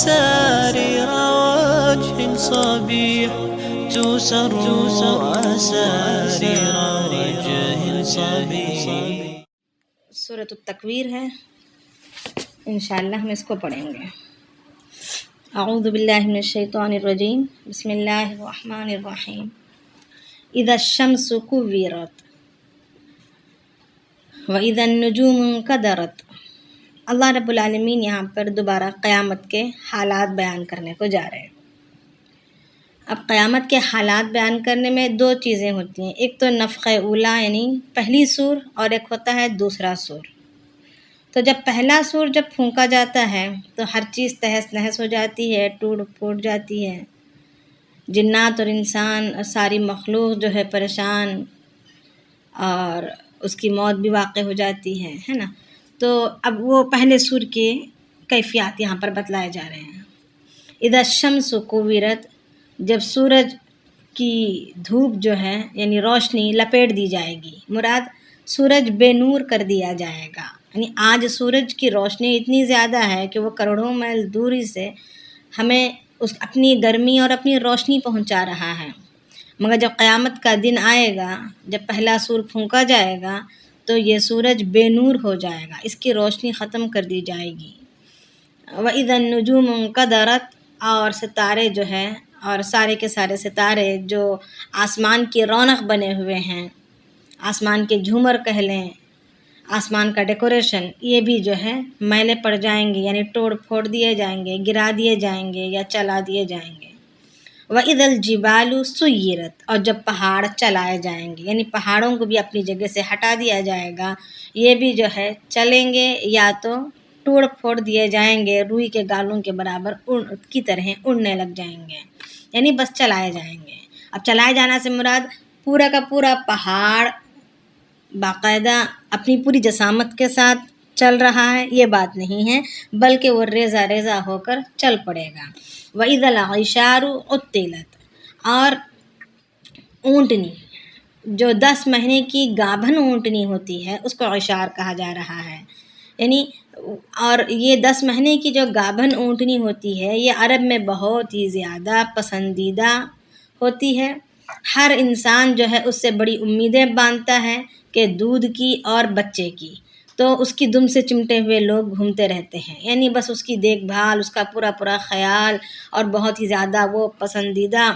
أسارير وجه صبيح تسر أسارير وجه صبيح. سورۃ التکویر ہے، انشاءاللہ ہم اس کو پڑھیں گے. اعوذ باللہ من الشیطان الرجیم، بسم اللہ الرحمن الرحیم. اذا الشمس کورت واذا النجوم انکدرت. اللہ رب العالمین یہاں پر دوبارہ قیامت کے حالات بیان کرنے کو جا رہے ہیں. اب قیامت کے حالات بیان کرنے میں دو چیزیں ہوتی ہیں، ایک تو نفخ اولا یعنی پہلی سور، اور ایک ہوتا ہے دوسرا سور. تو جب پہلا سور جب پھونکا جاتا ہے تو ہر چیز تہس نہس ہو جاتی ہے، ٹوٹ پھوٹ جاتی ہے، جنات اور انسان اور ساری مخلوق جو ہے پریشان، اور اس کی موت بھی واقع ہو جاتی ہے نا. تو اب وہ پہلے سور کے کیفیات یہاں پر بتلائے جا رہے ہیں. اذا الشمس کورت، جب سورج کی دھوپ جو ہے یعنی روشنی لپیٹ دی جائے گی، مراد سورج بے نور کر دیا جائے گا. یعنی آج سورج کی روشنی اتنی زیادہ ہے کہ وہ کروڑوں میل دوری سے ہمیں اپنی گرمی اور اپنی روشنی پہنچا رہا ہے. مگر جب قیامت کا دن آئے گا، جب پہلا سور پھونکا جائے گا تو یہ سورج بے نور ہو جائے گا، اس کی روشنی ختم کر دی جائے گی. وَإِذَا النُّجُومُ انْكَدَرَتْ، اور ستارے جو ہیں اور سارے کے سارے ستارے جو آسمان کی رونق بنے ہوئے ہیں، آسمان کے جھومر کہہ لیں، آسمان کا ڈیکوریشن، یہ بھی جو ہے میلے پڑ جائیں گے، یعنی توڑ پھوڑ دیے جائیں گے، گرا دیے جائیں گے یا چلا دیے جائیں گے. وَإِذَا الْجِبَالُ سُيِّرَتْ، اور جب پہاڑ چلائے جائیں گے، یعنی پہاڑوں کو بھی اپنی جگہ سے ہٹا دیا جائے گا، یہ بھی جو ہے چلیں گے یا تو توڑ پھوڑ دیے جائیں گے، روئی کے گالوں کے برابر کی طرح اڑنے لگ جائیں گے، یعنی بس چلائے جائیں گے. اب چلائے جانا سے مراد پورا کا پورا پہاڑ باقاعدہ اپنی پوری جسامت کے ساتھ چل رہا ہے، یہ بات نہیں ہے، بلکہ وہ ریزہ ریزہ ہو کر چل پڑے گا. وَإِذَا الْعِشَارُ عُطِّلَتْ، اور اونٹنی جو 10 مہینے کی گابھن اونٹنی ہوتی ہے اس کو عشار کہا جا رہا ہے. یعنی اور یہ 10 مہینے کی جو گابھن اونٹنی ہوتی ہے یہ عرب میں بہت ہی زیادہ پسندیدہ ہوتی ہے. ہر انسان جو ہے اس سے بڑی امیدیں باندھتا ہے کہ دودھ کی اور بچے کی، تو اس کی دم سے چمٹے ہوئے لوگ گھومتے رہتے ہیں، یعنی بس اس کی دیکھ بھال، اس کا پورا پورا خیال، اور بہت ہی زیادہ وہ پسندیدہ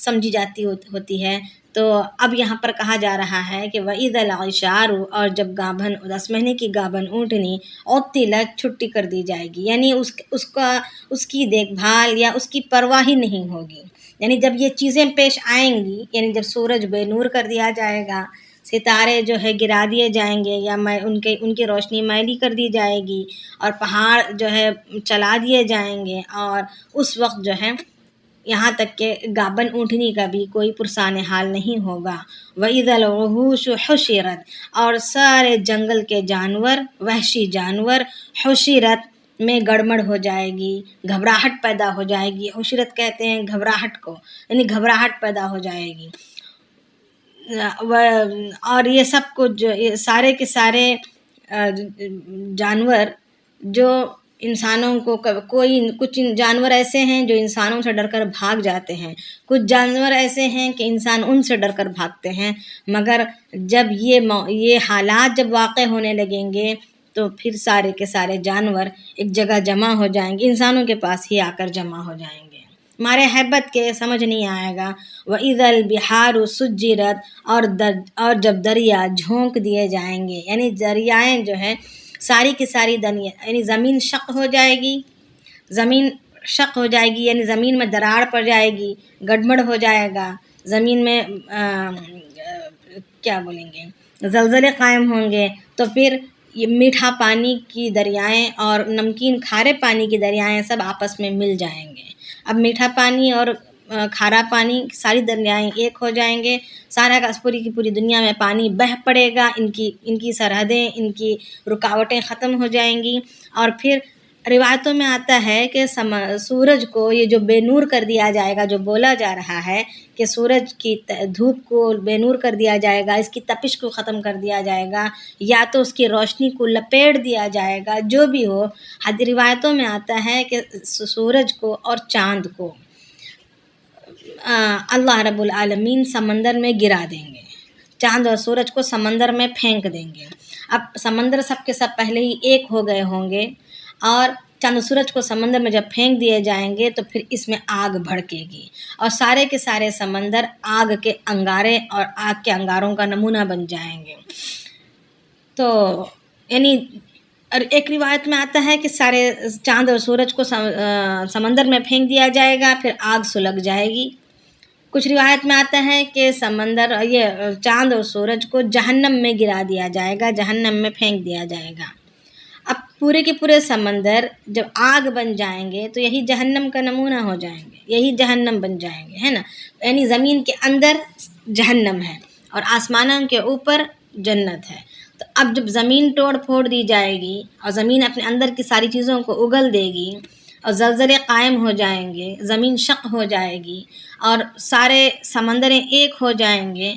سمجھی جاتی ہوتی ہے. تو اب یہاں پر کہا جا رہا ہے کہ وَإِذَا الْعِشَارُ، اور جب گابھن 10 مہینے کی گابھن اونٹنی عُطِّلَتْ چھٹی کر دی جائے گی، یعنی اس کی دیکھ بھال یا اس کی پرواہ ہی نہیں ہوگی. یعنی جب یہ چیزیں پیش آئیں گی، یعنی جب سورج بے نور کر دیا جائے گا، ستارے جو ہے گرا دیے جائیں گے یا ان کی روشنی میلی کر دی جائے گی، اور پہاڑ جو ہے چلا دیے جائیں گے، اور اس وقت جو ہے یہاں تک کہ گابن اونٹنی کا بھی کوئی پرسان حال نہیں ہوگا. وَإِذَا الْوُحُوشُ حُشِرَتْ، اور سارے جنگل کے جانور، وحشی جانور، حشرت میں گڑمڑ ہو جائے گی، گھبراہٹ پیدا ہو جائے گی. حشرت کہتے ہیں گھبراہٹ کو، یعنی گھبراہٹ پیدا ہو جائے گی. اور یہ سب کچھ سارے کے سارے جانور جو انسانوں کو کچھ جانور ایسے ہیں جو انسانوں سے ڈر کر بھاگ جاتے ہیں، کچھ جانور ایسے ہیں کہ انسان ان سے ڈر کر بھاگتے ہیں. مگر جب یہ حالات جب واقع ہونے لگیں گے تو پھر سارے کے سارے جانور ایک جگہ جمع ہو جائیں گے، انسانوں کے پاس ہی آ کر جمع ہو جائیں گے. ہمارے ہیبت کے سمجھ نہیں آئے گا. وَإِذَا الْبِحَارُ سُجِّرَتْ، اور جب دریا جھونک دیے جائیں گے، یعنی دریائیں جو ہے ساری کی ساری یعنی زمین شق ہو جائے گی، زمین شق ہو جائے گی، یعنی زمین میں دراڑ پڑ جائے گی، گڑبڑ ہو جائے گا، زمین میں کیا بولیں گے زلزلے قائم ہوں گے. تو پھر یہ میٹھا پانی کی دریائیں اور نمکین کھارے پانی کی دریائیں سب آپس میں مل جائیں گے. اب میٹھا پانی اور کھارا پانی ساری دریائیں ایک ہو جائیں گے، سارا کا پوری کی پوری دنیا میں پانی بہہ پڑے گا، ان کی سرحدیں، ان کی رکاوٹیں ختم ہو جائیں گی، اور پھر روایتوں میں آتا ہے کہ سورج کو یہ جو بے نور کر دیا جائے گا، جو بولا جا رہا ہے کہ سورج کی دھوپ کو بے نور کر دیا جائے گا، اس کی تپش کو ختم کر دیا جائے گا، یا تو اس کی روشنی کو لپیٹ دیا جائے گا، جو بھی ہو، روایتوں میں آتا ہے کہ سورج کو اور چاند کو اللہ رب العالمین سمندر میں گرا دیں گے، چاند اور سورج کو سمندر میں پھینک دیں گے۔ اب سمندر سب کے سب پہلے ہی ایک ہو گئے ہوں گے، اور چاند و سورج کو سمندر میں جب پھینک دیے جائیں گے تو پھر اس میں آگ بھڑکے گی، اور سارے کے سارے سمندر آگ کے انگارے اور آگ کے انگاروں کا نمونہ بن جائیں گے۔ تو یعنی اور ایک روایت میں آتا ہے کہ سارے چاند اور سورج کو سمندر میں پھینک دیا جائے گا، پھر آگ سلگ جائے گی۔ کچھ روایت میں آتا ہے کہ چاند اور سورج کو جہنم میں گرا دیا جائے گا، جہنم میں پھینک دیا جائے گا۔ اب پورے کے پورے سمندر جب آگ بن جائیں گے تو یہی جہنم کا نمونہ ہو جائیں گے، یہی جہنم بن جائیں گے، ہے نا؟ یعنی زمین کے اندر جہنم ہے اور آسمانوں کے اوپر جنت ہے۔ تو اب جب زمین توڑ پھوڑ دی جائے گی اور زمین اپنے اندر کی ساری چیزوں کو اگل دے گی اور زلزلے قائم ہو جائیں گے، زمین شق ہو جائے گی اور سارے سمندریں ایک ہو جائیں گے،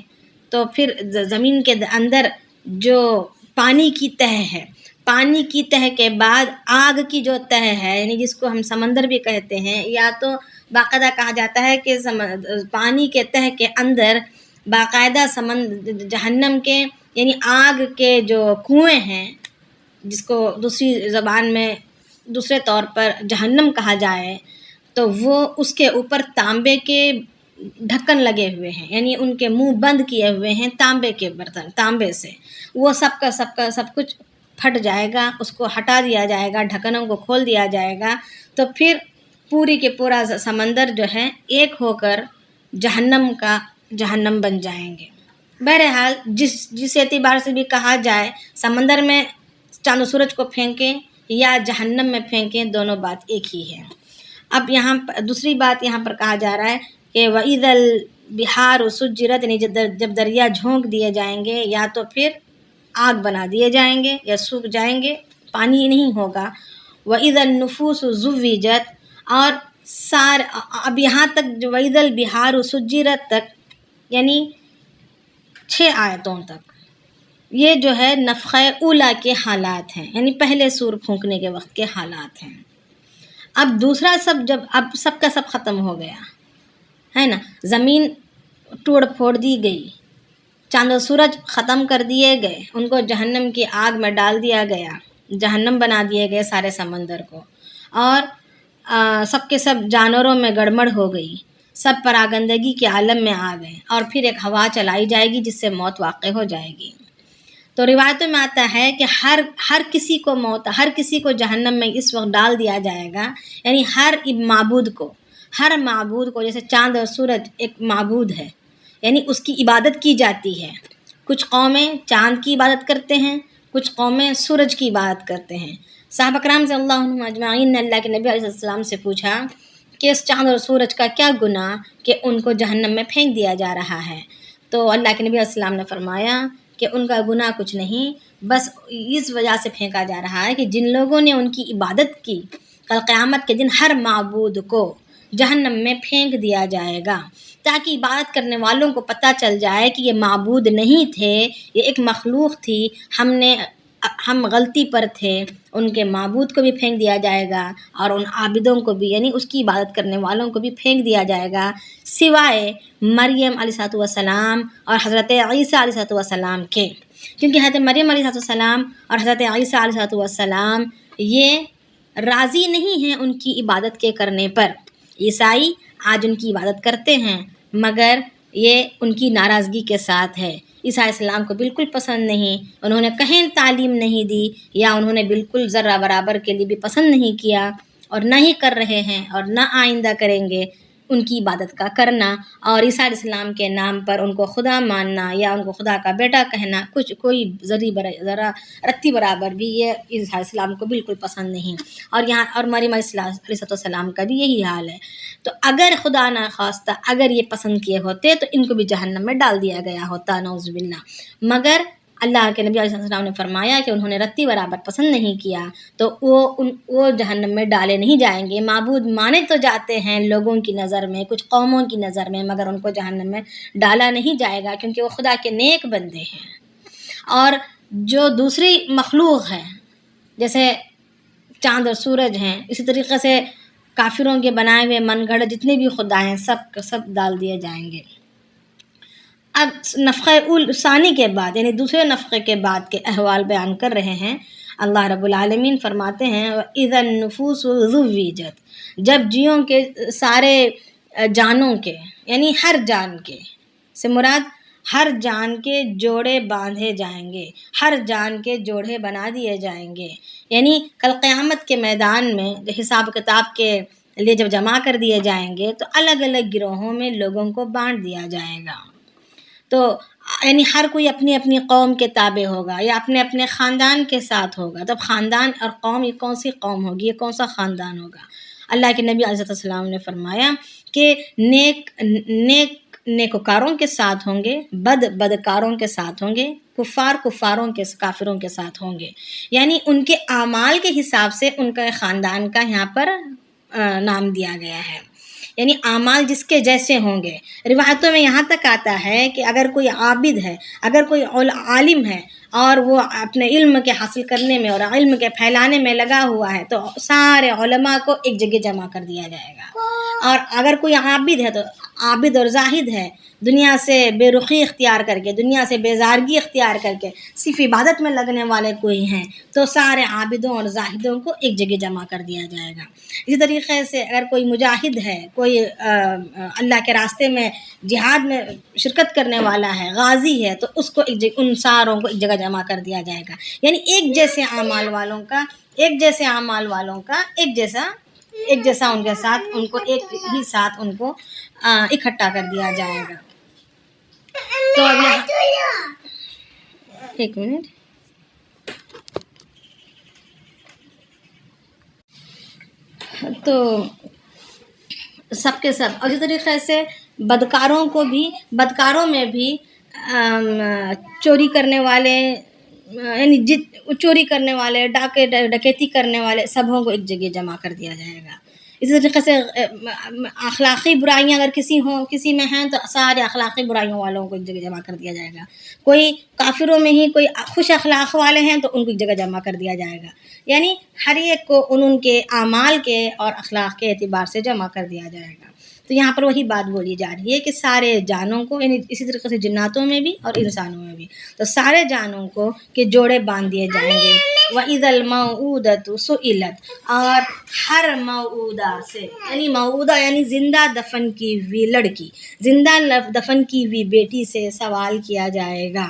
تو پھر زمین کے اندر جو پانی کی تہ ہے، پانی کی تہ کے بعد آگ کی جو تہ ہے، یعنی جس کو ہم سمندر بھی کہتے ہیں، یا تو باقاعدہ کہا جاتا ہے کہ پانی کے تہ کے اندر باقاعدہ جہنم کے یعنی آگ کے جو کنویں ہیں، جس کو دوسری زبان میں دوسرے طور پر جہنم کہا جائے، تو وہ اس کے اوپر تانبے کے ڈھکن لگے ہوئے ہیں، یعنی ان کے منہ بند کیے ہوئے ہیں تانبے کے برتن، تانبے سے وہ سب کا سب کچھ پھٹ جائے گا، اس کو ہٹا دیا جائے گا، ڈھکنوں کو کھول دیا جائے گا، تو پھر پوری کے پورا سمندر جو ہے ایک ہو کر جہنم بن جائیں گے۔ بہرحال جس اعتبار سے بھی کہا جائے، سمندر میں چاند و سورج کو پھینکیں یا جہنم میں پھینکیں، دونوں بات ایک ہی ہے۔ اب یہاں دوسری بات یہاں پر کہا جا رہا ہے کہ وَإِذَا الْبِحَارُ سُجِّرَتْ، یعنی جب دریا جھونک دیے جائیں گے یا تو پھر آگ بنا دیے جائیں گے یا سوکھ جائیں گے، پانی نہیں ہوگا۔ وَإِذَا النُّفُوسُ زُوِّجَتْ، اور اب یہاں تک جو وَإِذَا الْبِحَارُ سُجِّرَتْ تک، یعنی 6 آیتوں تک یہ جو ہے نفخہ اولا کے حالات ہیں، یعنی پہلے سور پھونکنے کے وقت کے حالات ہیں۔ اب دوسرا اب سب کا سب ختم ہو گیا ہے نا، زمین توڑ پھوڑ دی گئی، چاند و سورج ختم کر دیے گئے، ان کو جہنم کی آگ میں ڈال دیا گیا، جہنم بنا دیے گئے سارے سمندر کو، اور سب کے سب جانوروں میں گڑبڑ ہو گئی، سب پراگندگی کے عالم میں آ گئے، اور پھر ایک ہوا چلائی جائے گی جس سے موت واقع ہو جائے گی۔ تو روایتوں میں آتا ہے کہ ہر کسی کو ہر کسی کو جہنم میں اس وقت ڈال دیا جائے گا، یعنی ہر معبود کو جیسے چاند اور سورج ایک معبود ہے، یعنی اس کی عبادت کی جاتی ہے۔ کچھ قومیں چاند کی عبادت کرتے ہیں، کچھ قومیں سورج کی عبادت کرتے ہیں۔ صحابہ کرام رضی اللہ عنہم اجمعین نے اللہ کے نبی علیہ السلام سے پوچھا کہ اس چاند اور سورج کا کیا گناہ کہ ان کو جہنم میں پھینک دیا جا رہا ہے؟ تو اللہ کے نبی علیہ السلام نے فرمایا کہ ان کا گناہ کچھ نہیں، بس اس وجہ سے پھینکا جا رہا ہے کہ جن لوگوں نے ان کی عبادت کی، کل قیامت کے دن ہر معبود کو جہنم میں پھینک دیا جائے گا، تاکہ عبادت کرنے والوں کو پتہ چل جائے کہ یہ معبود نہیں تھے، یہ ایک مخلوق تھی، ہم غلطی پر تھے، ان کے معبود کو بھی پھینک دیا جائے گا اور ان عابدوں کو بھی، یعنی اس کی عبادت کرنے والوں کو بھی پھینک دیا جائے گا، سوائے مریم علیہ السلام اور حضرت عیسیٰ علیہ السلام کے، کیونکہ حضرت مریم علیہ السلام اور حضرت عیسیٰ علیہ السلام یہ راضی نہیں ہیں ان کی عبادت کے کرنے پر۔ عیسائی آج ان کی عبادت کرتے ہیں، مگر یہ ان کی ناراضگی کے ساتھ ہے، عیسیٰ علیہ السلام کو بالکل پسند نہیں، انہوں نے کہیں تعلیم نہیں دی، یا انہوں نے بالکل ذرہ برابر کے لیے بھی پسند نہیں کیا، اور نہ ہی کر رہے ہیں اور نہ آئندہ کریں گے ان کی عبادت کا کرنا، اور عیسیٰ علیہ السلام کے نام پر ان کو خدا ماننا یا ان کو خدا کا بیٹا کہنا، کوئی ذرا رتی برابر بھی یہ عیسیٰ علیہ السلام کو بالکل پسند نہیں، اور مریم علیہ السلام کا بھی یہی حال ہے۔ تو اگر خدا نہ خواستہ اگر یہ پسند کیے ہوتے تو ان کو بھی جہنم میں ڈال دیا گیا ہوتا، نعوذ باللہ، مگر اللہ کے نبی علیہ السلام نے فرمایا کہ انہوں نے رتی برابر پسند نہیں کیا تو وہ جہنم میں ڈالے نہیں جائیں گے۔ معبود مانے تو جاتے ہیں لوگوں کی نظر میں، کچھ قوموں کی نظر میں، مگر ان کو جہنم میں ڈالا نہیں جائے گا، کیونکہ وہ خدا کے نیک بندے ہیں۔ اور جو دوسری مخلوق ہے جیسے چاند اور سورج ہیں، اسی طریقے سے کافروں کے بنائے ہوئے من گھڑت جتنے بھی خدا ہیں سب ڈال دیے جائیں گے۔ اب نفخہ ثانی کے بعد یعنی دوسرے نفخے کے بعد کے احوال بیان کر رہے ہیں۔ اللہ رب العالمین فرماتے ہیں اِذَا النُّفُوسُ زُوِّجَتْ، جب جیوں کے سارے جانوں کے یعنی ہر جان کے سے مراد ہر جان کے جوڑے باندھے جائیں گے، ہر جان کے جوڑے بنا دیے جائیں گے، یعنی کل قیامت کے میدان میں حساب کتاب کے لیے جب جمع کر دیے جائیں گے تو الگ الگ گروہوں میں لوگوں کو بانٹ دیا جائے گا۔ تو یعنی ہر کوئی اپنی اپنی قوم کے تابع ہوگا یا اپنے اپنے خاندان کے ساتھ ہوگا۔ تب خاندان اور قوم، یہ کون سی قوم ہوگی، یہ کون سا خاندان ہوگا؟ اللہ کے نبی علیہ السلام نے فرمایا کہ نیکوکاروں کے ساتھ ہوں گے، بدکاروں کے ساتھ ہوں گے، کافروں کے ساتھ ہوں گے، یعنی ان کے اعمال کے حساب سے ان کا خاندان کا یہاں پر نام دیا گیا ہے، یعنی اعمال جس کے جیسے ہوں گے۔ روایتوں میں یہاں تک آتا ہے کہ اگر کوئی عابد ہے، اگر کوئی عالم ہے اور وہ اپنے علم کے حاصل کرنے میں اور علم کے پھیلانے میں لگا ہوا ہے تو سارے علماء کو ایک جگہ جمع کر دیا جائے گا۔ اور اگر کوئی عابد ہے تو عابد اور زاہد ہے، دنیا سے بے رخی اختیار کر کے، دنیا سے بیزارگی اختیار کر کے صرف عبادت میں لگنے والے کوئی ہیں تو سارے عابدوں اور زاہدوں کو ایک جگہ جمع کر دیا جائے گا۔ اسی طریقے سے اگر کوئی مجاہد ہے، کوئی اللہ کے راستے میں جہاد میں شرکت کرنے والا ہے، غازی ہے، تو اس کو ان ساروں کو ایک جگہ جمع کر دیا جائے گا، یعنی ایک جیسے اعمال والوں کا ایک جیسا ان کے ساتھ ان کو ایک ہی ساتھ ان کو اکٹھا کر دیا جائے گا۔ تو اب ایک منٹ، تو سب کے سب، اور اسی طریقے سے بدکاروں میں بھی چوری کرنے والے، یعنی چوری کرنے والے، ڈکیتی کرنے والے سبوں کو ایک جگہ جمع کر دیا جائے گا۔ اسی طریقے سے اخلاقی برائیاں اگر کسی میں ہیں تو سارے اخلاقی برائیوں والوں کو ایک جگہ جمع کر دیا جائے گا۔ کوئی کافروں میں ہی کوئی خوش اخلاق والے ہیں تو ان کو ایک جگہ جمع کر دیا جائے گا، یعنی ہر ایک کو ان کے اعمال کے اور اخلاق کے اعتبار سے جمع کر دیا جائے گا۔ تو یہاں پر وہی بات بولی جا رہی ہے کہ سارے جانوں کو، یعنی اسی طریقے سے جناتوں میں بھی اور انسانوں میں بھی، تو سارے جانوں کو کے جوڑے باندھ دیے جائیں گے۔ وَإِذَا الْمَوْءُودَةُ سُئِلَتْ، اور ہر موعودہ سے، یعنی موعودہ یعنی زندہ دفن کی ہوئی لڑکی، زندہ دفن کی ہوئی بیٹی سے سوال کیا جائے گا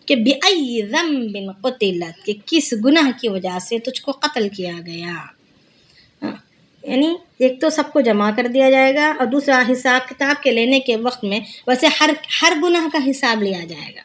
کہ بِأَيِّ ذَنبٍ قُتِلَتْ، کہ کس گناہ کی وجہ سے تجھ کو قتل کیا گیا۔ یعنی ایک تو سب کو جمع کر دیا جائے گا، اور دوسرا حساب کتاب کے لینے کے وقت میں ویسے ہر گناہ کا حساب لیا جائے گا،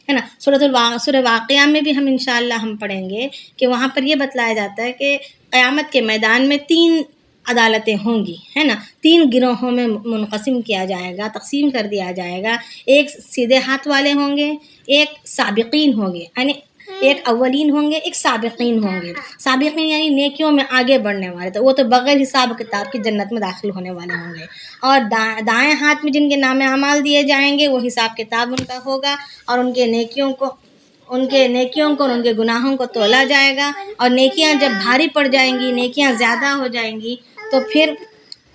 ہے نا۔ سورہ واقعہ میں بھی ہم انشاءاللہ ہم پڑھیں گے کہ وہاں پر یہ بتلایا جاتا ہے کہ قیامت کے میدان میں 3 عدالتیں ہوں گی، ہے نا، 3 گروہوں میں منقسم کیا جائے گا، تقسیم کر دیا جائے گا۔ ایک سیدھے ہاتھ والے ہوں گے، ایک سابقین ہوں گے، یعنی ایک اولین ہوں گے، ایک سابقین ہوں گے۔ سابقین یعنی نیکیوں میں آگے بڑھنے والے، تو وہ تو بغیر حساب کتاب کی جنت میں داخل ہونے والے ہوں گے۔ اور دائیں ہاتھ میں جن کے نام اعمال دیے جائیں گے وہ حساب کتاب ان کا ہوگا، اور ان کے نیکیوں کو اور ان کے گناہوں کو تولا جائے گا، اور نیکیاں جب بھاری پڑ جائیں گی، نیکیاں زیادہ ہو جائیں گی تو پھر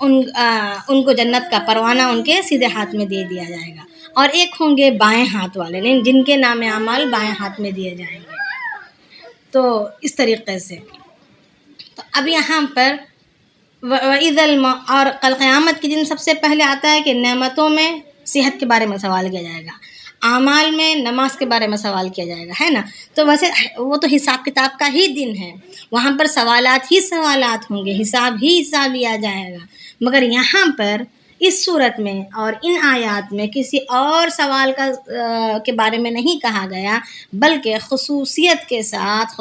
ان کو جنت کا پروانہ ان کے سیدھے ہاتھ میں دے دیا جائے گا۔ اور ایک ہوں گے بائیں ہاتھ والے، جن کے نام اعمال بائیں ہاتھ میں دیے جائیں گے۔ تو اس طریقے سے تو اب یہاں پر اور کل قیامت کے دن سب سے پہلے آتا ہے کہ نعمتوں میں صحت کے بارے میں سوال کیا جائے گا، اعمال میں نماز کے بارے میں سوال کیا جائے گا، ہے نا۔ تو ویسے وہ تو حساب کتاب کا ہی دن ہے، وہاں پر سوالات ہی سوالات ہوں گے، حساب ہی حساب لیا جائے گا، مگر یہاں پر اس صورت میں اور ان آیات میں کسی اور سوال کے بارے میں نہیں کہا گیا، بلکہ خصوصیت کے ساتھ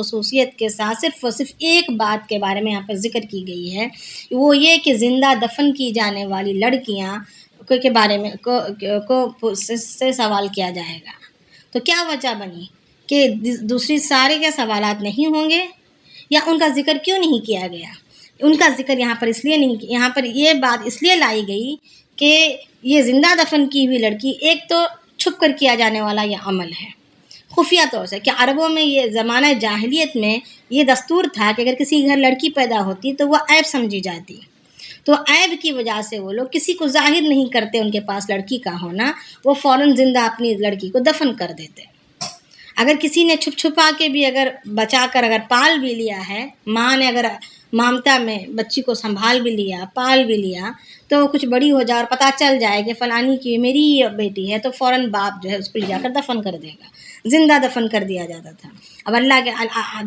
صرف اور صرف ایک بات کے بارے میں یہاں پر ذکر کی گئی ہے، وہ یہ کہ زندہ دفن کی جانے والی لڑکیاں کے بارے میں سے سوال کیا جائے گا۔ تو کیا وجہ بنی کہ دوسری سارے کے سوالات نہیں ہوں گے، یا ان کا ذکر کیوں نہیں کیا گیا؟ ان کا ذکر یہاں پر اس لیے نہیں، یہاں پر یہ بات اس لیے لائی گئی کہ یہ زندہ دفن کی ہوئی لڑکی ایک تو چھپ کر کیا جانے والا یہ عمل ہے خفیہ طور سے، کہ عربوں میں یہ زمانہ جاہلیت میں یہ دستور تھا کہ اگر کسی گھر لڑکی پیدا ہوتی تو وہ عیب سمجھی جاتی، تو عیب کی وجہ سے وہ لوگ کسی کو ظاہر نہیں کرتے ان کے پاس لڑکی کا ہونا، وہ فوراً زندہ اپنی لڑکی کو دفن کر دیتے۔ اگر کسی نے چھپ چھپا کے بھی اگر بچا کر اگر پال بھی لیا ہے، ماں نے اگر مامتا میں بچی کو سنبھال بھی لیا، پال بھی لیا، تو کچھ بڑی ہو جائے اور پتہ چل جائے کہ فلانی کی میری بیٹی ہے، تو فوراً باپ جو ہے اس کو لے جا کر دفن کر دے گا، زندہ دفن کر دیا جاتا تھا۔ اب اللہ کے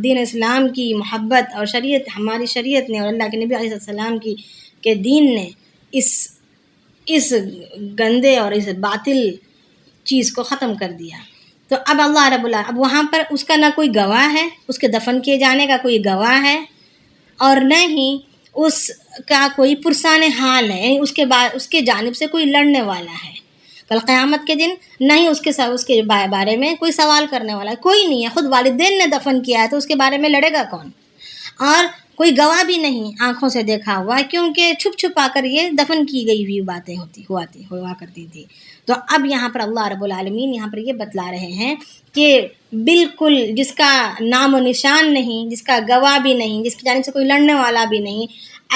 دین اسلام کی محبت اور شریعت، ہماری شریعت نے اور اللہ کے نبی علیہ السلام کی کے دین نے اس گندے اور اس باطل چیز کو ختم کر دیا۔ تو اب اللہ رب اللہ اب وہاں پر اس کا نہ کوئی گواہ ہے، اس کے دفن کیے جانے کا کوئی گواہ ہے، اور نہ ہی اس کا کوئی پرسان حال ہے، یعنی اس کے جانب سے کوئی لڑنے والا ہے کل قیامت کے دن، نہ ہی اس کے بارے میں کوئی سوال کرنے والا ہے، کوئی نہیں ہے۔ خود والدین نے دفن کیا ہے تو اس کے بارے میں لڑے گا کون؟ اور کوئی گواہ بھی نہیں آنکھوں سے دیکھا ہوا ہے، کیونکہ چھپ چھپا کر یہ دفن کی گئی ہوئی باتیں ہوا کرتی تھی۔ تو اب یہاں پر اللہ رب العالمین یہاں پر یہ بتلا رہے ہیں کہ بالکل جس کا نام و نشان نہیں، جس کا گواہ بھی نہیں، جس کی جانب سے کوئی لڑنے والا بھی نہیں،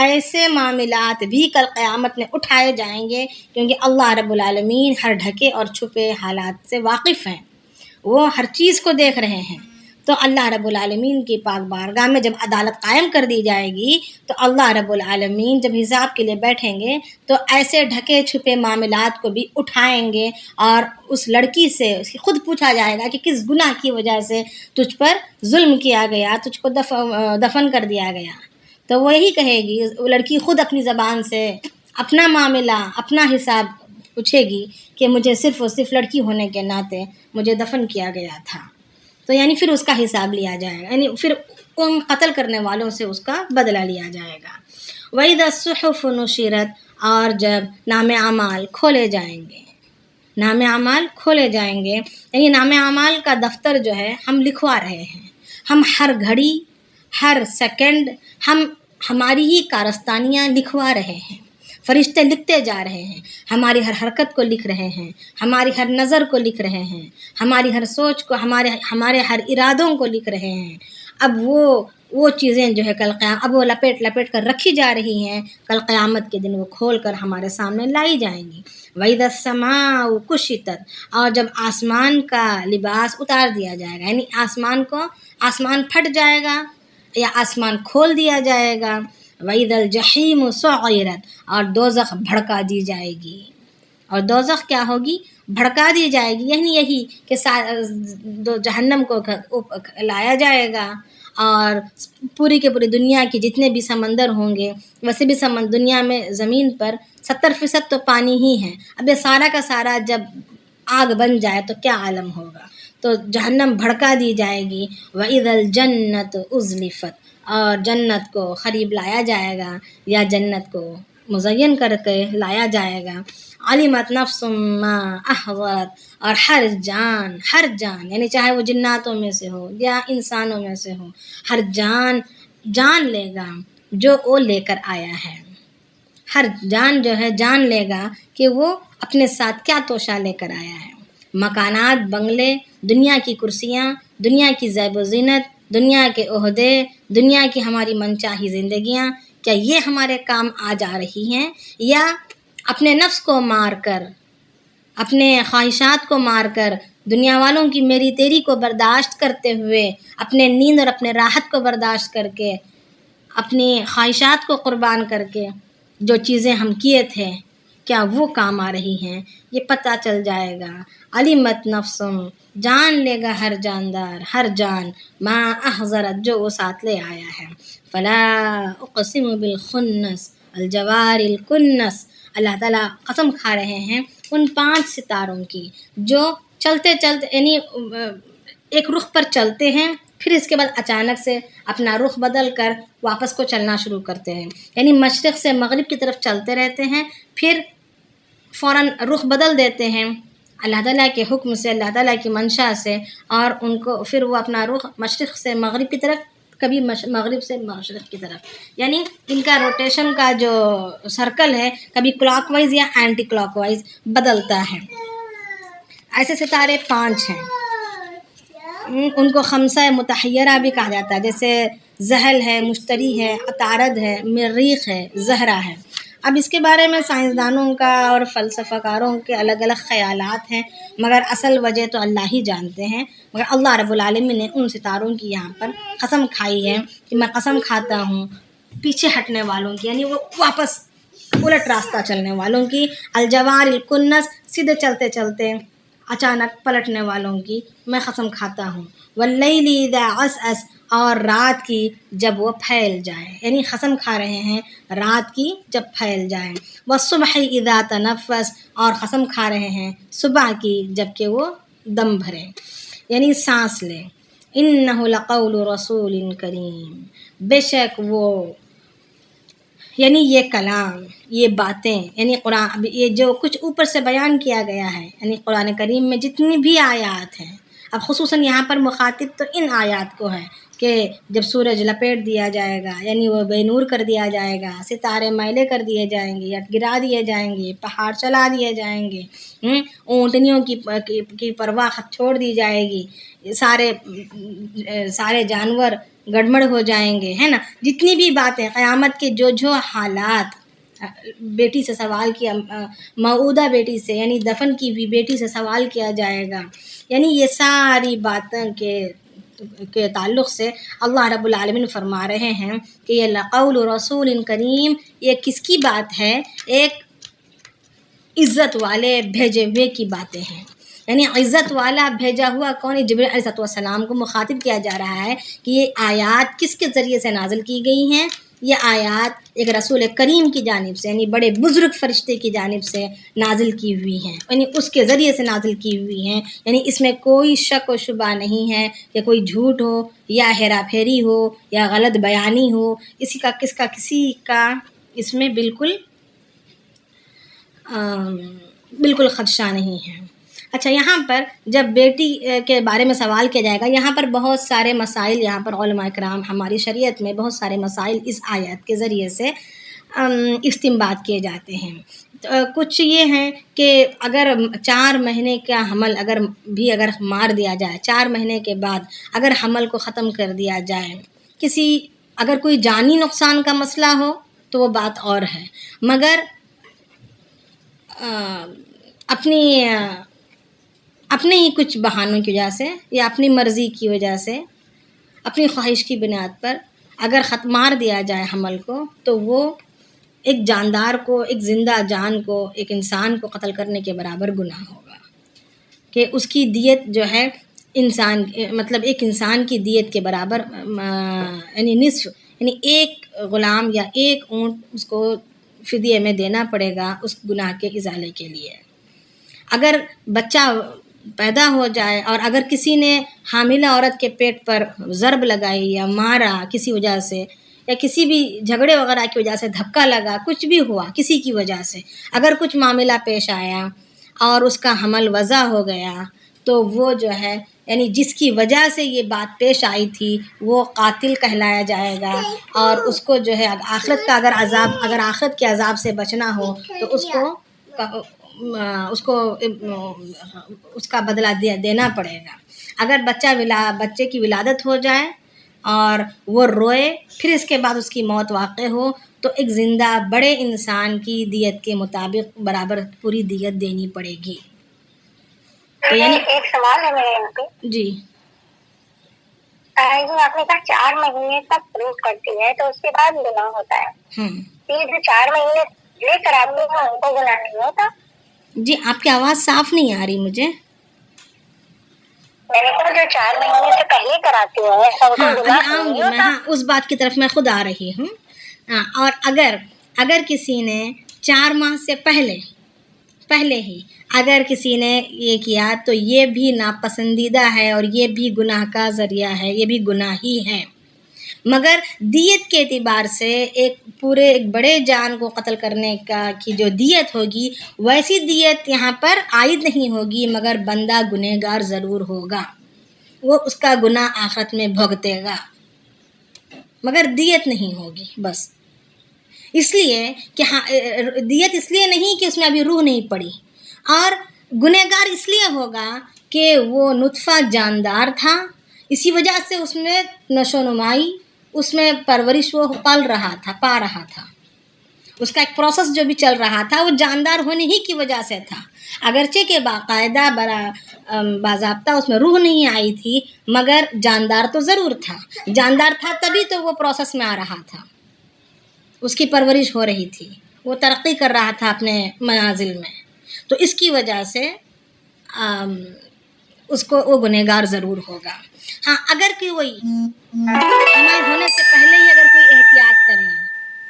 ایسے معاملات بھی کل قیامت میں اٹھائے جائیں گے، کیونکہ اللہ رب العالمین ہر ڈھکے اور چھپے حالات سے واقف ہیں، وہ ہر چیز کو دیکھ رہے ہیں۔ تو اللہ رب العالمین کی پاک بارگاہ میں جب عدالت قائم کر دی جائے گی تو اللہ رب العالمین جب حساب کے لیے بیٹھیں گے تو ایسے ڈھکے چھپے معاملات کو بھی اٹھائیں گے، اور اس لڑکی سے خود پوچھا جائے گا کہ کس گناہ کی وجہ سے تجھ پر ظلم کیا گیا، تجھ کو دفن کر دیا گیا۔ تو وہ یہی کہے گی، وہ لڑکی خود اپنی زبان سے اپنا معاملہ، اپنا حساب پوچھے گی کہ مجھے صرف اور صرف لڑکی ہونے کے ناطے مجھے دفن کیا گیا تھا۔ تو یعنی پھر اس کا حساب لیا جائے گا، یعنی پھر ان قتل کرنے والوں سے اس کا بدلہ لیا جائے گا۔ وَإِذَا الصُّحُفُ نُشِرَتْ، اور جب نام اعمال کھولے جائیں گے، نام اعمال کھولے جائیں گے، یعنی نام اعمال کا دفتر جو ہے ہم لکھوا رہے ہیں، ہم ہر گھڑی ہر سیکنڈ ہماری ہی کارستانیاں لکھوا رہے ہیں، فرشتے لکھتے جا رہے ہیں، ہماری ہر حرکت کو لکھ رہے ہیں، ہماری ہر نظر کو لکھ رہے ہیں، ہماری ہر سوچ کو، ہمارے ہر ارادوں کو لکھ رہے ہیں۔ اب وہ چیزیں جو ہے اب وہ لپیٹ کر رکھی جا رہی ہیں، کل قیامت کے دن وہ کھول کر ہمارے سامنے لائی جائیں گی۔ وَإِذَا السَّمَاءُ كُشِطَتْ، اور جب آسمان کا لباس اتار دیا جائے گا، یعنی آسمان پھٹ جائے گا یا آسمان کھول دیا جائے گا۔ وَإِذَا الْجَحِيمُ سُعِّرَتْ، اور دوزخ بھڑکا دی جائے گی، اور دوزخ کیا ہوگی؟ بھڑکا دی جائے گی، یہی کہ جہنم کو لایا جائے گا، اور پوری کے پوری دنیا کی جتنے بھی سمندر ہوں گے، ویسے بھی دنیا میں زمین پر 70% تو پانی ہی ہے، اب یہ سارا کا سارا جب آگ بن جائے تو کیا عالم ہوگا۔ تو جہنم بھڑکا دی جائے گی۔ وَإِذَا الْجَنَّةُ أُزْلِفَتْ، اور جنت کو قریب لایا جائے گا یا جنت کو مزین کر کے لایا جائے گا۔ عَلِمَتْ نَفْسٌ مَّا أَحْضَرَتْ، اور ہر جان یعنی چاہے وہ جناتوں میں سے ہو یا انسانوں میں سے ہو، ہر جان لے گا جو وہ لے کر آیا ہے۔ ہر جان جو ہے جان لے گا کہ وہ اپنے ساتھ کیا توشہ لے کر آیا ہے۔ مکانات، بنگلے، دنیا کی کرسیاں، دنیا کی زیب و زینت، دنیا کے عہدے، دنیا کی ہماری منچاہی زندگیاں، کیا یہ ہمارے کام آ جا رہی ہیں، یا اپنے نفس کو مار کر، اپنے خواہشات کو مار کر، دنیا والوں کی میری تیری کو برداشت کرتے ہوئے، اپنے نیند اور اپنے راحت کو برداشت کر کے، اپنی خواہشات کو قربان کر کے جو چیزیں ہم کیے تھے کیا وہ کام آ رہی ہیں، یہ پتہ چل جائے گا۔ علمت نفس، جان لے گا ہر جاندار، ہر جان، ما احضرت، جو وہ ساتھ لے آیا ہے۔ فلا اقسم بالخنس الجوار الکنس، اللہ تعالیٰ قسم کھا رہے ہیں ان 5 ستاروں کی جو چلتے یعنی ایک رخ پر چلتے ہیں، پھر اس کے بعد اچانک سے اپنا رخ بدل کر واپس کو چلنا شروع کرتے ہیں، یعنی مشرق سے مغرب کی طرف چلتے رہتے ہیں، پھر فوراً رخ بدل دیتے ہیں، اللہ تعالیٰ کے حکم سے، اللہ تعالیٰ کی منشا سے، اور ان کو پھر وہ اپنا رخ مشرق سے مغرب کی طرف، کبھی مغرب سے مشرق کی طرف، یعنی ان کا روٹیشن کا جو سرکل ہے کبھی کلاک وائز یا اینٹی کلاک وائز بدلتا ہے۔ ایسے ستارے 5 ہیں، ان کو خمسہ متحیرہ بھی کہا جاتا ہے، جیسے زحل ہے، مشتری ہے، عطارد ہے، مریخ ہے، زہرہ ہے۔ اب اس کے بارے میں سائنسدانوں کا اور فلسفہ کاروں کے الگ الگ خیالات ہیں، مگر اصل وجہ تو اللہ ہی جانتے ہیں۔ مگر اللہ رب العالمین نے ان ستاروں کی یہاں پر قسم کھائی ہے کہ میں قسم کھاتا ہوں پیچھے ہٹنے والوں کی، یعنی وہ واپس الٹ راستہ چلنے والوں کی، الجوار الکنس، سیدھے چلتے چلتے اچانک پلٹنے والوں کی میں قسم کھاتا ہوں، واللیل اذا عسعس، اور رات کی جب وہ پھیل جائے، یعنی قسم کھا رہے ہیں رات کی جب پھیل جائے، والصبح اذا تنفس، اور قسم کھا رہے ہیں صبح کی جب کہ وہ دم بھرے، یعنی سانس لے، انہ لقول رسول کریم، بے شک وہ، یعنی یہ کلام، یہ باتیں، یعنی قرآن، یہ جو کچھ اوپر سے بیان کیا گیا ہے، یعنی قرآن کریم میں جتنی بھی آیات ہیں، اب خصوصاً یہاں پر مخاطب تو ان آیات کو ہے کہ جب سورج لپیٹ دیا جائے گا، یعنی وہ بے نور کر دیا جائے گا، ستارے میلے کر دیے جائیں گے یا گرا دیے جائیں گے، پہاڑ چلا دیے جائیں گے، اونٹنیوں کی پرواہ چھوڑ دی جائے گی، سارے جانور گڑبڑ ہو جائیں گے، ہے نا، جتنی بھی باتیں قیامت کے جو حالات، بیٹی سے سوال کیا، موعودہ بیٹی سے، یعنی دفن کی ہوئی بیٹی سے سوال کیا جائے گا، یعنی یہ ساری باتوں کے تعلق سے اللہ رب العالمین فرما رہے ہیں کہ یہ لقول رسول کریم، یہ کس کی بات ہے؟ ایک عزت والے بھیجے ہوئے کی باتیں ہیں، یعنی عزت والا بھیجا ہوا کون ہے؟ جبریل علیہ السلام کو مخاطب کیا جا رہا ہے کہ یہ آیات کس کے ذریعے سے نازل کی گئی ہیں؟ یہ آیات ایک رسول کریم کی جانب سے، یعنی بڑے بزرگ فرشتے کی جانب سے نازل کی ہوئی ہیں، یعنی اس کے ذریعے سے نازل کی ہوئی ہیں، یعنی اس میں کوئی شک و شبہ نہیں ہے کہ کوئی جھوٹ ہو یا ہیرا پھیری ہو یا غلط بیانی ہو، کسی کا اس میں بالکل خدشہ نہیں ہے۔ اچھا، یہاں پر جب بیٹی کے بارے میں سوال کیا جائے گا، یہاں پر بہت سارے مسائل، یہاں پر علماء کرام ہماری شریعت میں بہت سارے مسائل اس آیت کے ذریعے سے استنباط کیے جاتے ہیں۔ کچھ یہ ہیں کہ اگر 4 مہینے کا حمل اگر مار دیا جائے، 4 مہینے کے بعد اگر حمل کو ختم کر دیا جائے، اگر کوئی جانی نقصان کا مسئلہ ہو تو وہ بات اور ہے، مگر اپنے ہی کچھ بہانوں کی وجہ سے یا اپنی مرضی کی وجہ سے، اپنی خواہش کی بنیاد پر اگر مار دیا جائے حمل کو، تو وہ ایک جاندار کو، ایک زندہ جان کو، ایک انسان کو قتل کرنے کے برابر گناہ ہوگا، کہ اس کی دیت جو ہے ایک انسان کی دیت کے برابر، یعنی نصف، یعنی ایک غلام یا ایک اونٹ اس کو فدیے میں دینا پڑے گا اس گناہ کے ازالے کے لیے۔ اگر بچہ پیدا ہو جائے اور اگر کسی نے حاملہ عورت کے پیٹ پر ضرب لگائی یا مارا کسی وجہ سے، یا کسی بھی جھگڑے وغیرہ کی وجہ سے دھکا لگا، کچھ بھی ہوا کسی کی وجہ سے، اگر کچھ معاملہ پیش آیا اور اس کا حمل وضع ہو گیا، تو وہ جو ہے، یعنی جس کی وجہ سے یہ بات پیش آئی تھی وہ قاتل کہلایا جائے گا، اور اس کو جو ہے آخرت کا اگر آخرت کے عذاب سے بچنا ہو تو اس کا بدلہ دینا پڑے گا۔ اگر بچے کی ولادت ہو جائے اور وہ روئے، پھر اس کے بعد اس کی موت واقع ہو، تو ایک زندہ بڑے انسان کی دیت کے مطابق برابر پوری دیت دینی پڑے گی۔ تو یعنی ایک سوال ہے میرے یہاں پہ جی، آپ نے کہا 4 مہینے تک پروف کرتی ہے تو اس کے بعد گناہ ہوتا ہے، یہ جو 4 مہینے لے کر آتے ہیں ان کو گناہ نہیں ہوتا؟ جی، آپ کی آواز صاف نہیں آ رہی مجھے۔ میں نے کہا جو 4 مہینے سے پہلے کراتی ہیں ان کو گناہ نہیں ہوتا؟ ہاں، اس بات کی طرف میں خود آ رہی ہوں۔ اور اگر کسی نے 4 ماہ سے پہلے ہی اگر کسی نے یہ کیا تو یہ بھی ناپسندیدہ ہے اور یہ بھی گناہ کا ذریعہ ہے، یہ بھی گناہ ہی ہے۔ مگر دیت کے اعتبار سے ایک بڑے جان کو قتل کرنے کی جو دیت ہوگی ویسی دیت یہاں پر عائد نہیں ہوگی، مگر بندہ گنہگار ضرور ہوگا، وہ اس کا گناہ آخرت میں بھگتے گا، مگر دیت نہیں ہوگی بس۔ اس لیے کہ دیت اس لیے نہیں کہ اس میں ابھی روح نہیں پڑی، اور گنہگار اس لیے ہوگا کہ وہ نطفہ جاندار تھا، اسی وجہ سے اس میں نشو نمائی، اس میں پرورش وہ پا رہا تھا، اس کا ایک پروسیس جو بھی چل رہا تھا وہ جاندار ہونے ہی کی وجہ سے تھا، اگرچہ کہ باقاعدہ باضابطہ اس میں روح نہیں آئی تھی، مگر جاندار تو ضرور تھا، جاندار تھا تبھی تو وہ پروسیس میں آ رہا تھا، اس کی پرورش ہو رہی تھی، وہ ترقی کر رہا تھا اپنے منازل میں، تو اس کی وجہ سے اس کو وہ گنہگار ضرور ہوگا۔ ہاں، اگر کوئی عمل ہونے سے پہلے ہی اگر کوئی احتیاط کر لیں،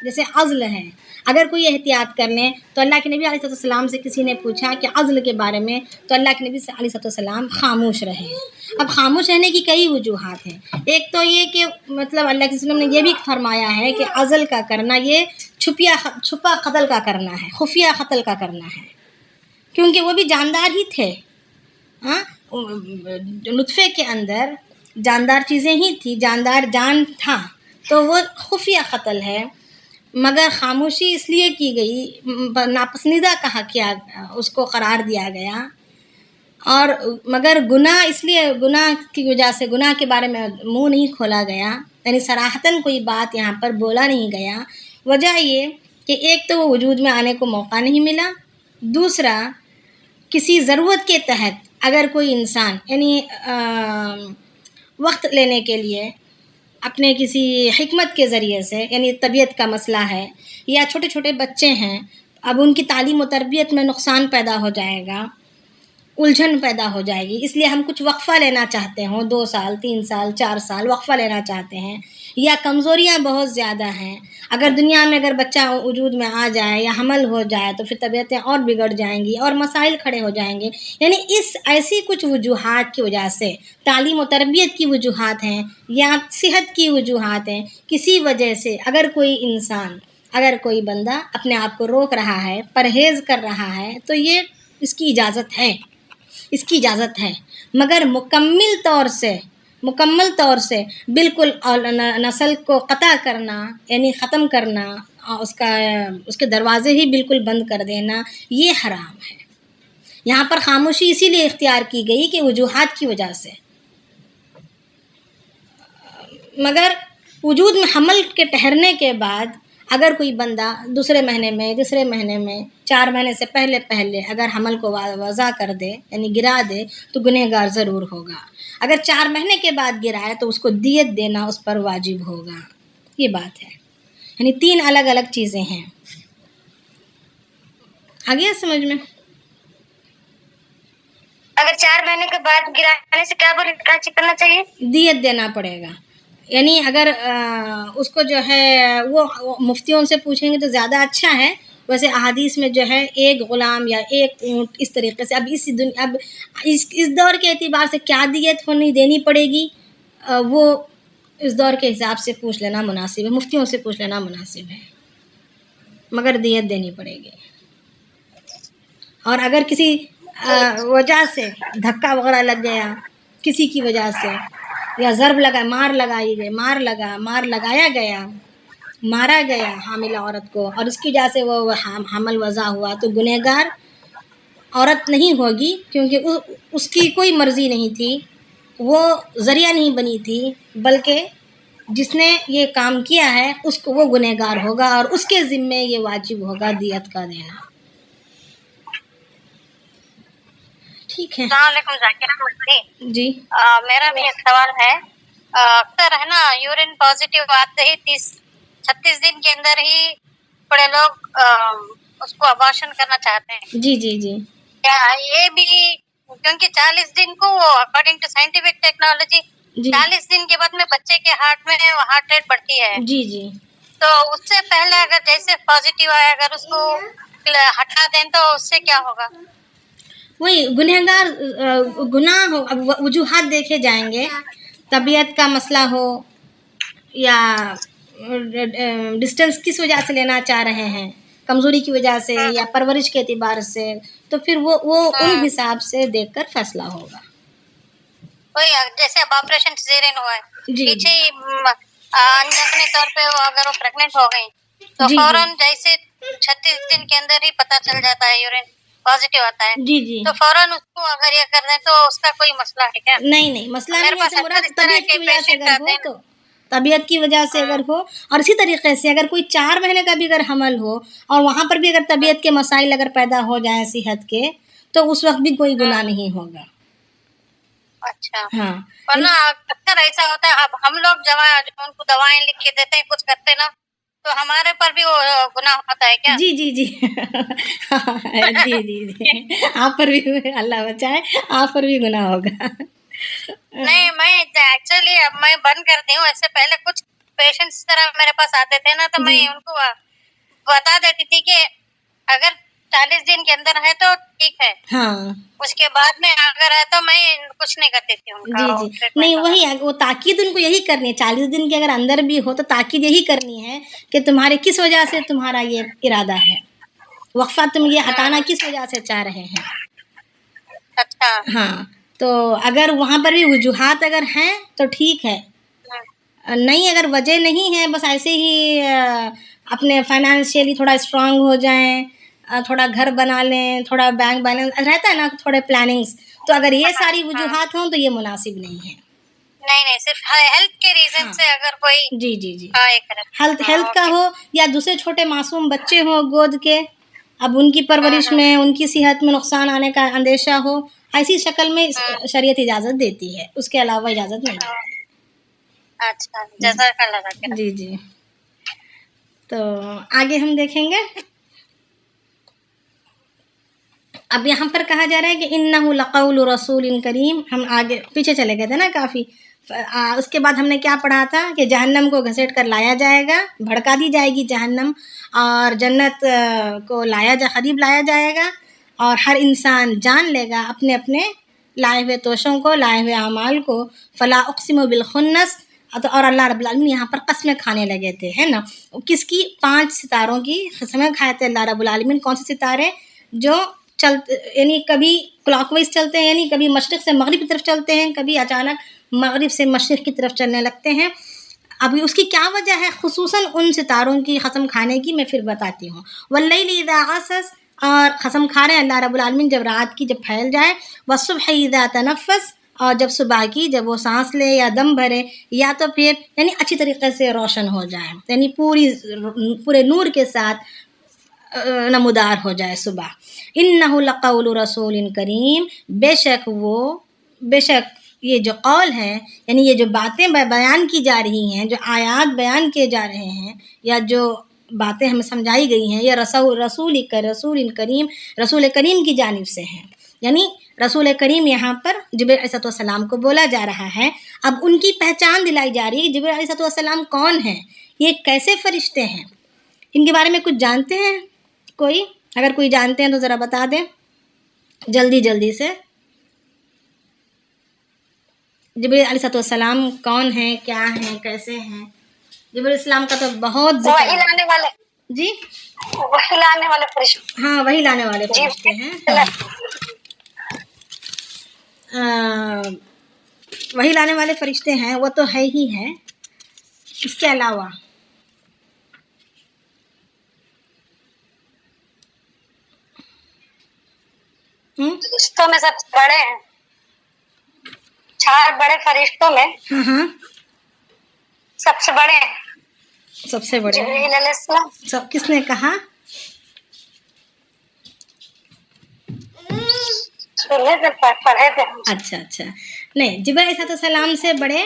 جیسے عزل ہے، اگر کوئی احتیاط کر لیں تو اللہ کے نبی علیہ السلام سے کسی نے پوچھا کہ عزل کے بارے میں، تو اللہ کے نبی علیہ السلام خاموش رہے۔ اب خاموش رہنے کی کئی وجوہات ہیں، ایک تو یہ کہ مطلب اللہ کے وسلم نے یہ بھی فرمایا ہے کہ عزل کا کرنا یہ چھپا قتل کا کرنا ہے، خفیہ قتل کا کرنا ہے، کیونکہ وہ بھی جاندار ہی تھے، ہاں، نطفے کے اندر جاندار چیزیں ہی تھی، جاندار جان تھا، تو وہ خفیہ قتل ہے، مگر خاموشی اس لیے کی گئی، ناپسندیدہ کیا اس کو قرار دیا گیا، اور مگر گناہ اس لیے گناہ کی وجہ سے گناہ کے بارے میں منہ نہیں کھولا گیا، یعنی صراحتاً کوئی بات یہاں پر بولا نہیں گیا، وجہ یہ کہ ایک تو وہ وجود میں آنے کو موقع نہیں ملا، دوسرا کسی ضرورت کے تحت اگر کوئی انسان یعنی وقت لینے کے لیے اپنے کسی حکمت کے ذریعے سے، یعنی طبیعت کا مسئلہ ہے یا چھوٹے چھوٹے بچے ہیں، اب ان کی تعلیم و تربیت میں نقصان پیدا ہو جائے گا، الجھن پیدا ہو جائے گی، اس لیے ہم کچھ وقفہ لینا چاہتے ہوں، 2 سال 3 سال 4 سال وقفہ لینا چاہتے ہیں، یا کمزوریاں بہت زیادہ ہیں، اگر دنیا میں اگر بچہ وجود میں آ جائے یا حمل ہو جائے تو پھر طبیعتیں اور بگڑ جائیں گی اور مسائل کھڑے ہو جائیں گے، یعنی اس ایسی کچھ وجوہات کی وجہ سے، تعلیم و تربیت کی وجوہات ہیں یا صحت کی وجوہات ہیں، کسی وجہ سے اگر کوئی انسان، اگر کوئی بندہ اپنے آپ کو روک رہا ہے، پرہیز کر رہا ہے، تو یہ اس کی اجازت ہے، مگر مکمل طور سے بالکل نسل کو قطع کرنا، یعنی ختم کرنا، اس کے دروازے ہی بالکل بند کر دینا، یہ حرام ہے۔ یہاں پر خاموشی اسی لیے اختیار کی گئی کہ وجوہات کی وجہ سے، مگر وجود میں حمل کے ٹھہرنے کے بعد اگر کوئی بندہ دوسرے مہینے میں، تیسرے مہینے میں، 4 مہینے سے پہلے اگر حمل کو وضع کر دے، یعنی گرا دے، تو گنہگار ضرور ہوگا، اگر 4 مہینے کے بعد گرائے تو اس کو دیت دینا اس پر واجب ہوگا، یہ بات ہے، یعنی 3 الگ الگ چیزیں ہیں۔ آ گیا سمجھ میں؟ اگر 4 مہینے کے بعد گرانے سے کیا کرنا چاہیے؟ دیت دینا پڑے گا، یعنی اگر اس کو جو ہے وہ مفتیوں سے پوچھیں گے تو زیادہ اچھا ہے، ویسے احادیث میں جو ہے 1 غلام یا 1 اونٹ اس طریقے سے، اب اس دور کے اعتبار سے کیا دیت دینی پڑے گی، وہ اس دور کے حساب سے پوچھ لینا مناسب ہے، مفتیوں سے پوچھ لینا مناسب ہے، مگر دیت دینی پڑے گی۔ اور اگر کسی وجہ سے دھکا وغیرہ لگ گیا کسی کی وجہ سے، یا ضرب لگا، مارا گیا حاملہ عورت کو، اور اس کی وجہ سے وہ حمل وضع ہوا، تو گنہگار عورت نہیں ہوگی، کیونکہ اس کی کوئی مرضی نہیں تھی، وہ ذریعہ نہیں بنی تھی، بلکہ جس نے یہ کام کیا ہے اس کو وہ گنہگار ہوگا، اور اس کے ذمے یہ واجب ہوگا دیت کا دینا۔ ٹھیک ہے، السلام علیکم ذاکرہ جی، میرا بھی ایک سوال ہے، اکثر ہے نا یورین پازیٹیو آتے ہی 36 دن کے اندر ہی بڑے لوگ اس کو ابارشن کرنا چاہتے ہیں، جی، کیا یہ بھی، کیونکہ 40 دن کو اکارڈنگ ٹو سائنٹیفک ٹیکنالوجی 40 دن کے بعد میں بچے کے ہارٹ میں ہارٹ ریٹ بڑھتی ہے، جی، تو اس سے پہلے اگر جیسے پازیٹیو آئے اگر اس کو ہٹا دیں تو اس سے کیا ہوگا؟ وہی گناہ ہو، اب وجوہات دیکھے جائیں گے، طبیعت کا مسئلہ ہو یا ڈسٹینس کس وجہ سے لینا چاہ رہے ہیں، کمزوری کی وجہ سے یا پرورش کے اعتبار سے، تو پھر وہ ان حساب سے دیکھ کر فیصلہ ہوگا. وہی جیسے اب آپریشن سیزرین ہوا ہے، جی پیچھے ہی انجانے طور پہ اگر وہ پریگنٹ ہو گئی تو جی فوراً جیسے 36 دن کے اندر ہی پتہ چل جاتا ہے، یورین پازیٹیو آتا ہے، جی جی تو فوراً اس کو اگر یہ کر دیں تو اس کا کوئی مسئلہ ہے کیا؟ نہیں مسئلہ میرے نہیں ہے. پاس سے اکثر مراد اس طرح طبیعت کے کی وجہ سے پیشنٹ اگر آتے ہو ہیں. تو طبیعت کی وجہ سے اگر ہو، اور اسی طریقے سے اگر کوئی 4 مہینے کا بھی اگر حمل ہو اور وہاں پر بھی اگر طبیعت کے مسائل اگر پیدا ہو جائیں صحت کے، تو اس وقت بھی کوئی گناہ نہیں ہوگا. اچھا، ہاں ورنہ اکثر ایسا ہوتا ہے. اب ہم لوگ جب ان کو دوائیں لکھ کے دیتے ہیں، کچھ کرتے نا، تو ہمارے پر بھی وہ گناہ ہوتا ہے کیا؟ جی جی جی جی جی جی آپ پر بھی اللہ بچائے، آپ پر بھی گناہ ہوگا. نہیں، میں ایکچولی اب میں بند کر دی ہوں. ایسے پہلے کچھ پیشنٹس اس طرح میرے پاس آتے تھے نا، تو میں جی ان کو بتا دیتی تھی کہ اگر 40 دن کے اندر ہے تو ٹھیک ہے، ہاں اس کے بعد میں اگر ہے تو میں کچھ نہیں کرتی تھی ان کا جی جی ٹریٹمنٹ نہیں وغیرہ. وہی ہے، وہ تاکید ان کو یہی کرنی ہے. 40 دن کے اگر اندر بھی ہو تو تاکید یہی کرنی ہے کہ تمہارے کس وجہ سے تمہارا یہ ارادہ ہے، وقفہ تم یہ ہٹانا کس وجہ سے چاہ رہے ہیں. اچھا. ہاں تو اگر وہاں پر بھی وجوہات اگر ہیں تو ٹھیک ہے، نہیں اگر وجہ نہیں ہے، بس ایسے ہی اپنے فائنانشیلی تھوڑا اسٹرانگ ہو جائیں، تھوڑا گھر بنا لیں، تھوڑا بینک بیلنس رہتا ہے نا، تھوڑے پلاننگس، تو اگر یہ ساری وجوہات ہوں تو یہ مناسب نہیں ہے. نہیں صرف ہیلتھ کے ریزن سے اگر کوئی جی جی جی یہ کرے. ہیلتھ کا ہو یا دوسرے چھوٹے معصوم بچے ہوں گود کے، اب ان کی پرورش میں، ان کی صحت میں نقصان آنے کا اندیشہ ہو، ایسی شکل میں شریعت اجازت دیتی ہے، اس کے علاوہ اجازت نہیں دیتی. اچھا، جزاک اللہ خیر. جی جی تو آگے ہم دیکھیں گے. اب یہاں پر کہا جا رہا ہے کہ انہ لقول رسول کریم. ہم آگے پیچھے چلے گئے تھے نا کافی. اس کے بعد ہم نے کیا پڑھا تھا کہ جہنم کو گھسیٹ کر لایا جائے گا، بھڑکا دی جائے گی جہنم، اور جنت کو قریب لایا جائے گا، اور ہر انسان جان لے گا اپنے اپنے لائے ہوئے توشوں کو، لائے ہوئے اعمال کو. فلا اقسم بالخنس. اور اللہ رب العالمین یہاں پر قسمیں کھانے لگے تھے، ہے نا. کس کی؟ 5 ستاروں کی قسمیں کھائے تھے اللہ رب العالمین. کون سے ستارے؟ جو یعنی کبھی کلاک وائز چلتے ہیں، یعنی کبھی مشرق سے مغرب کی طرف چلتے ہیں، کبھی اچانک مغرب سے مشرق کی طرف چلنے لگتے ہیں. ابھی اس کی کیا وجہ ہے خصوصاً ان ستاروں کی قسم کھانے کی، میں پھر بتاتی ہوں. واللیل اذا عسعس. اور قسم کھا رہے ہیں اللہ رب العالمین جب رات کی جب پھیل جائے. والصبح اذا تنفس. اور جب صبح کی جب وہ سانس لے یا دم بھرے، یا تو پھر یعنی اچھی طریقے سے روشن ہو جائے، یعنی پورے نور کے ساتھ نمودار ہو جائے صبح. انہ لقول رسول کریم. بے شک یہ جو قول ہے، یعنی یہ جو باتیں بیان کی جا رہی ہیں، جو آیات بیان کیے جا رہے ہیں، یا جو باتیں ہمیں سمجھائی گئی ہیں، یہ رسول کریم، رسول کریم کی جانب سے ہیں. یعنی رسول کریم یہاں پر جبریل علیہ السلام کو بولا جا رہا ہے. اب ان کی پہچان دلائی جا رہی ہے. جبریل علیہ السلام کون ہیں؟ یہ کیسے فرشتے ہیں؟ ان کے بارے میں کچھ جانتے ہیں کوئی؟ اگر کوئی جانتے ہیں تو ذرا بتا دیں جلدی سے. جبریل علیہ السلام کون ہیں، کیا ہیں، کیسے ہیں؟ جبریل السلام کا تو بہت ذکر وہی لانے والے. جی وہی لانے والے فرشتے. ہاں وہی لانے والے فرشتے ہیں. وہی لانے والے فرشتے ہیں، وہ تو ہے ہی ہے. اس کے علاوہ فرشتوں میں سب سے بڑے ہیں، 4 بڑے فرشتوں میں ہاں سب سے بڑے ہیں سب سے بڑے جبریل علیہ السلام. سب کس نے کہا؟ سنے سے پڑھے تھے. اچھا نہیں، جبریل علیہ السلام سے بڑے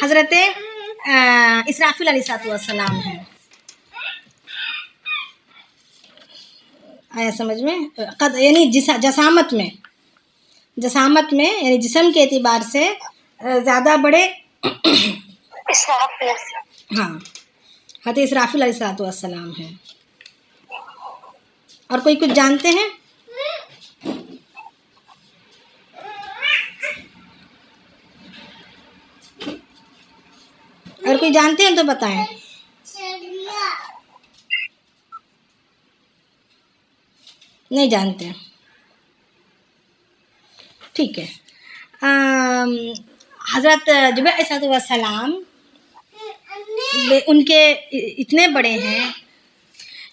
حضرت اسرافیل علیہ السلام ہیں. آیا سمجھ میں؟ یعنی جسامت میں یعنی جسم کے اعتبار سے زیادہ بڑے ہاں حضرت اسرافیل علیہ السلام ہیں. اور کوئی کچھ جانتے ہیں؟ اور کوئی جانتے ہیں تو بتائیں. نہیں جانتے. ٹھیک ہے. حضرت جبرائیل علیہ السلام ان کے اتنے بڑے ہیں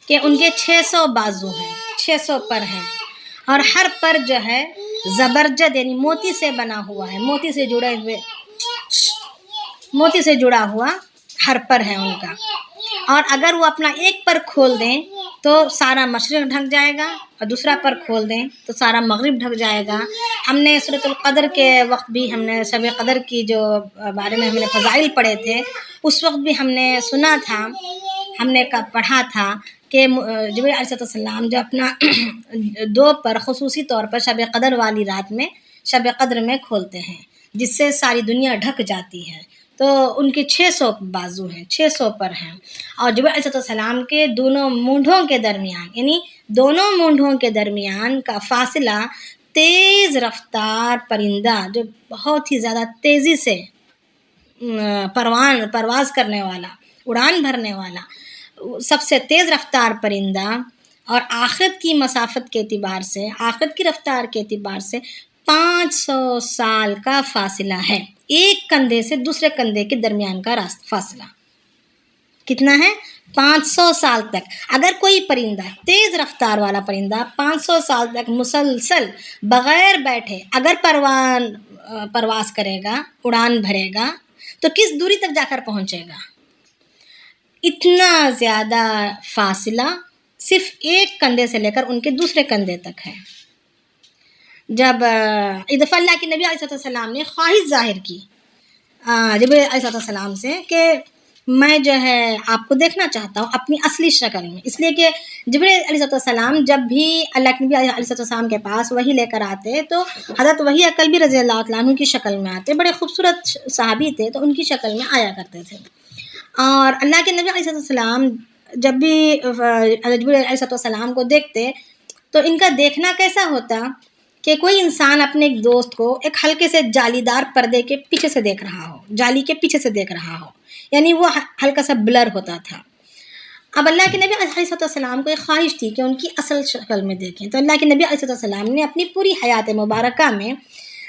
کہ ان کے 600 بازو ہیں، 600 پر ہیں، اور ہر پر جو ہے زبرجد یعنی موتی سے بنا ہوا ہے، موتی سے جڑا ہوا ہر پر ہے ان کا. اور اگر وہ اپنا ایک پر کھول دیں تو سارا مشرق ڈھک جائے گا، اور دوسرا پر کھول دیں تو سارا مغرب ڈھک جائے گا. ہم نے سورۃ القدر کے وقت بھی ہم نے شب قدر کی جو بارے میں ہم نے فضائل پڑھے تھے، اس وقت بھی ہم نے سنا تھا، ہم نے پڑھا تھا کہ جبرائیل علیہ السلام جو اپنا 2 پر خصوصی طور پر شب قدر والی رات میں شب قدر میں کھولتے ہیں، جس سے ساری دنیا ڈھک جاتی ہے. تو ان کے 600 بازو ہیں، 600 پر ہیں. اور جبرائیل علیہ السلام کے دونوں مونڈھوں کے درمیان یعنی دونوں مونڈھوں کے درمیان کا فاصلہ تیز رفتار پرندہ جو بہت ہی زیادہ تیزی سے پرواز کرنے والا، اڑان بھرنے والا، سب سے تیز رفتار پرندہ، اور آخرت کی مسافت کے اعتبار سے، آخرت کی رفتار کے اعتبار سے 500 سال کا فاصلہ ہے. ایک کندھے سے دوسرے کندھے کے درمیان کا فاصلہ کتنا ہے؟ 500 سال تک. اگر کوئی پرندہ، تیز رفتار والا پرندہ 500 سال تک مسلسل بغیر بیٹھے اگر پرواز کرے گا، اڑان بھرے گا، تو کس دوری تک جا کر پہنچے گا؟ اتنا زیادہ فاصلہ صرف ایک کندھے سے لے کر ان کے دوسرے کندھے تک ہے. جب ایک دفعہ اللہ کے نبی علیہ السلام نے خواہش ظاہر کی جبرائیل علیہ السلام سے کہ میں جو ہے آپ کو دیکھنا چاہتا ہوں اپنی اصلی شکل میں، اس لیے کہ جبرائیل علیہ السلام جب بھی اللہ کے نبی علیہ السلام کے پاس وحی لے کر آتے تو حضرت وحی قلبی رضی اللہ تعالیٰ عنہ کی شکل میں آتے. بڑے خوبصورت صحابی تھے تو ان کی شکل میں آیا کرتے تھے. اور اللہ کے نبی علیہ السلام جب بھی جبرائیل علیہ السلام کو دیکھتے تو ان کا دیکھنا کیسا ہوتا کہ کوئی انسان اپنے ایک دوست کو ایک ہلکے سے جالی دار پردے کے پیچھے سے دیکھ رہا ہو، جالی کے پیچھے سے دیکھ رہا ہو، یعنی وہ ہلکا سا بلر ہوتا تھا. اب اللہ کے نبی علیہ السلام کو ایک خواہش تھی کہ ان کی اصل شکل میں دیکھیں، تو اللہ کے نبی علیہ السلام نے اپنی پوری حیات مبارکہ میں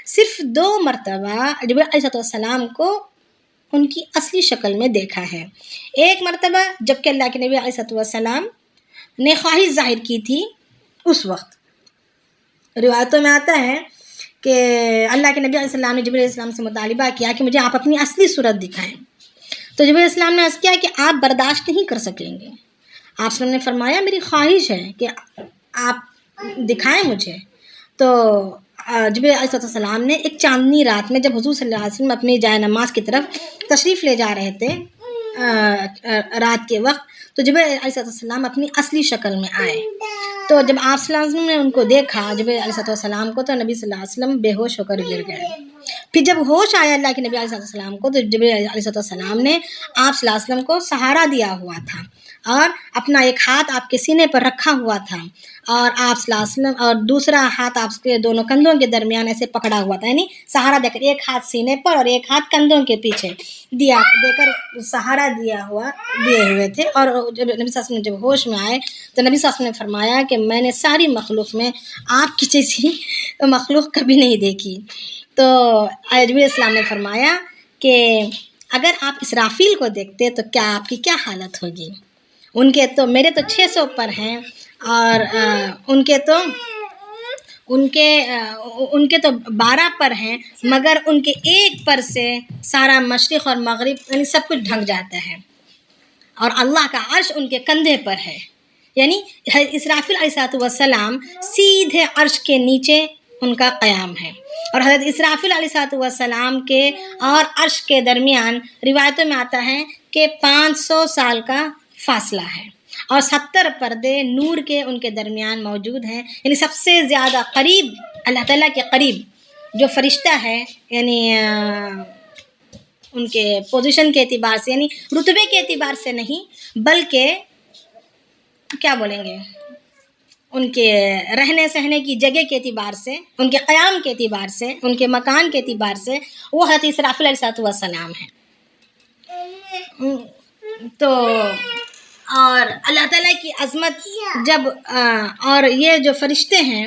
صرف 2 مرتبہ جبرائیل علیہ السلام کو ان کی اصلی شکل میں دیکھا ہے. ایک مرتبہ جب کہ اللہ کے نبی علیہ السلام نے خواہش ظاہر کی تھی، اس وقت روایتوں میں آتا ہے کہ اللہ کے نبی علیہ السلام نے جبرائیل علیہ السلام سے مطالبہ کیا کہ مجھے آپ اپنی اصلی صورت دکھائیں. تو جبرائیل علیہ السلام نے عرض کیا کہ آپ برداشت نہیں کر سکیں گے. آپ نے فرمایا میری خواہش ہے کہ آپ دکھائیں مجھے. تو جبرائیل علیہ السلام نے ایک چاندنی رات میں جب حضور صلی اللہ علیہ وسلم اپنی جائے نماز کی طرف تشریف لے جا رہے تھے رات کے وقت، تو جبرائیل علیہ السلام اپنی اصلی شکل میں آئے. تو جب آپ صلی اللہ علیہ وسلم نے ان کو دیکھا جبرائیل علیہ السلام کو، تو نبی صلی اللہ علیہ وسلم بے ہوش ہو کر گر گئے. پھر جب ہوش آیا اللہ کے نبی علیہ السلام کو، تو جبرائیل علیہ السلام نے آپ صلی اللہ علیہ وسلم کو سہارا دیا ہوا تھا اور اپنا ایک ہاتھ آپ کے سینے پر رکھا ہوا تھا، اور آپ صلی اللہ علیہ وسلم اور دوسرا ہاتھ آپ کے دونوں کندھوں کے درمیان ایسے پکڑا ہوا تھا، یعنی سہارا دے کر، ایک ہاتھ سینے پر اور ایک ہاتھ کندھوں کے پیچھے دے کر سہارا دیے ہوئے تھے. اور جب نبی صلی اللہ علیہ وسلم جب ہوش میں آئے تو نبی صلی اللہ علیہ وسلم نے فرمایا کہ میں نے ساری مخلوق میں آپ کی جیسی مخلوق کبھی نہیں دیکھی. تو جبرائیل السلام نے فرمایا کہ اگر آپ اسرافیل کو دیکھتے تو کیا آپ کی کیا حالت ہوگی. ان کے تو میرے تو 600 پر ہیں، اور ان کے تو 12 پر ہیں، مگر ان کے ایک پر سے سارا مشرق اور مغرب یعنی سب کچھ ڈھک جاتا ہے، اور اللہ کا عرش ان کے کندھے پر ہے. یعنی اسرافیل علیہ السلام سیدھے عرش کے نیچے ان کا قیام ہے، اور حضرت اسرافیل علیہ السلام کے اور عرش کے درمیان روایتوں میں آتا ہے کہ 500 سال کا فاصلہ ہے، اور 70 پردے نور کے ان کے درمیان موجود ہیں. یعنی سب سے زیادہ قریب اللہ تعالیٰ کے قریب جو فرشتہ ہے، یعنی ان کے پوزیشن کے اعتبار سے، یعنی رتبے کے اعتبار سے نہیں، بلکہ کیا بولیں گے، ان کے رہنے سہنے کی جگہ کے اعتبار سے، ان کے قیام کے اعتبار سے، ان کے مکان کے اعتبار سے وہ حضرت اسرافیل علیہ السلام ہیں. تو اور اللہ تعالیٰ کی عظمت جب اور یہ جو فرشتے ہیں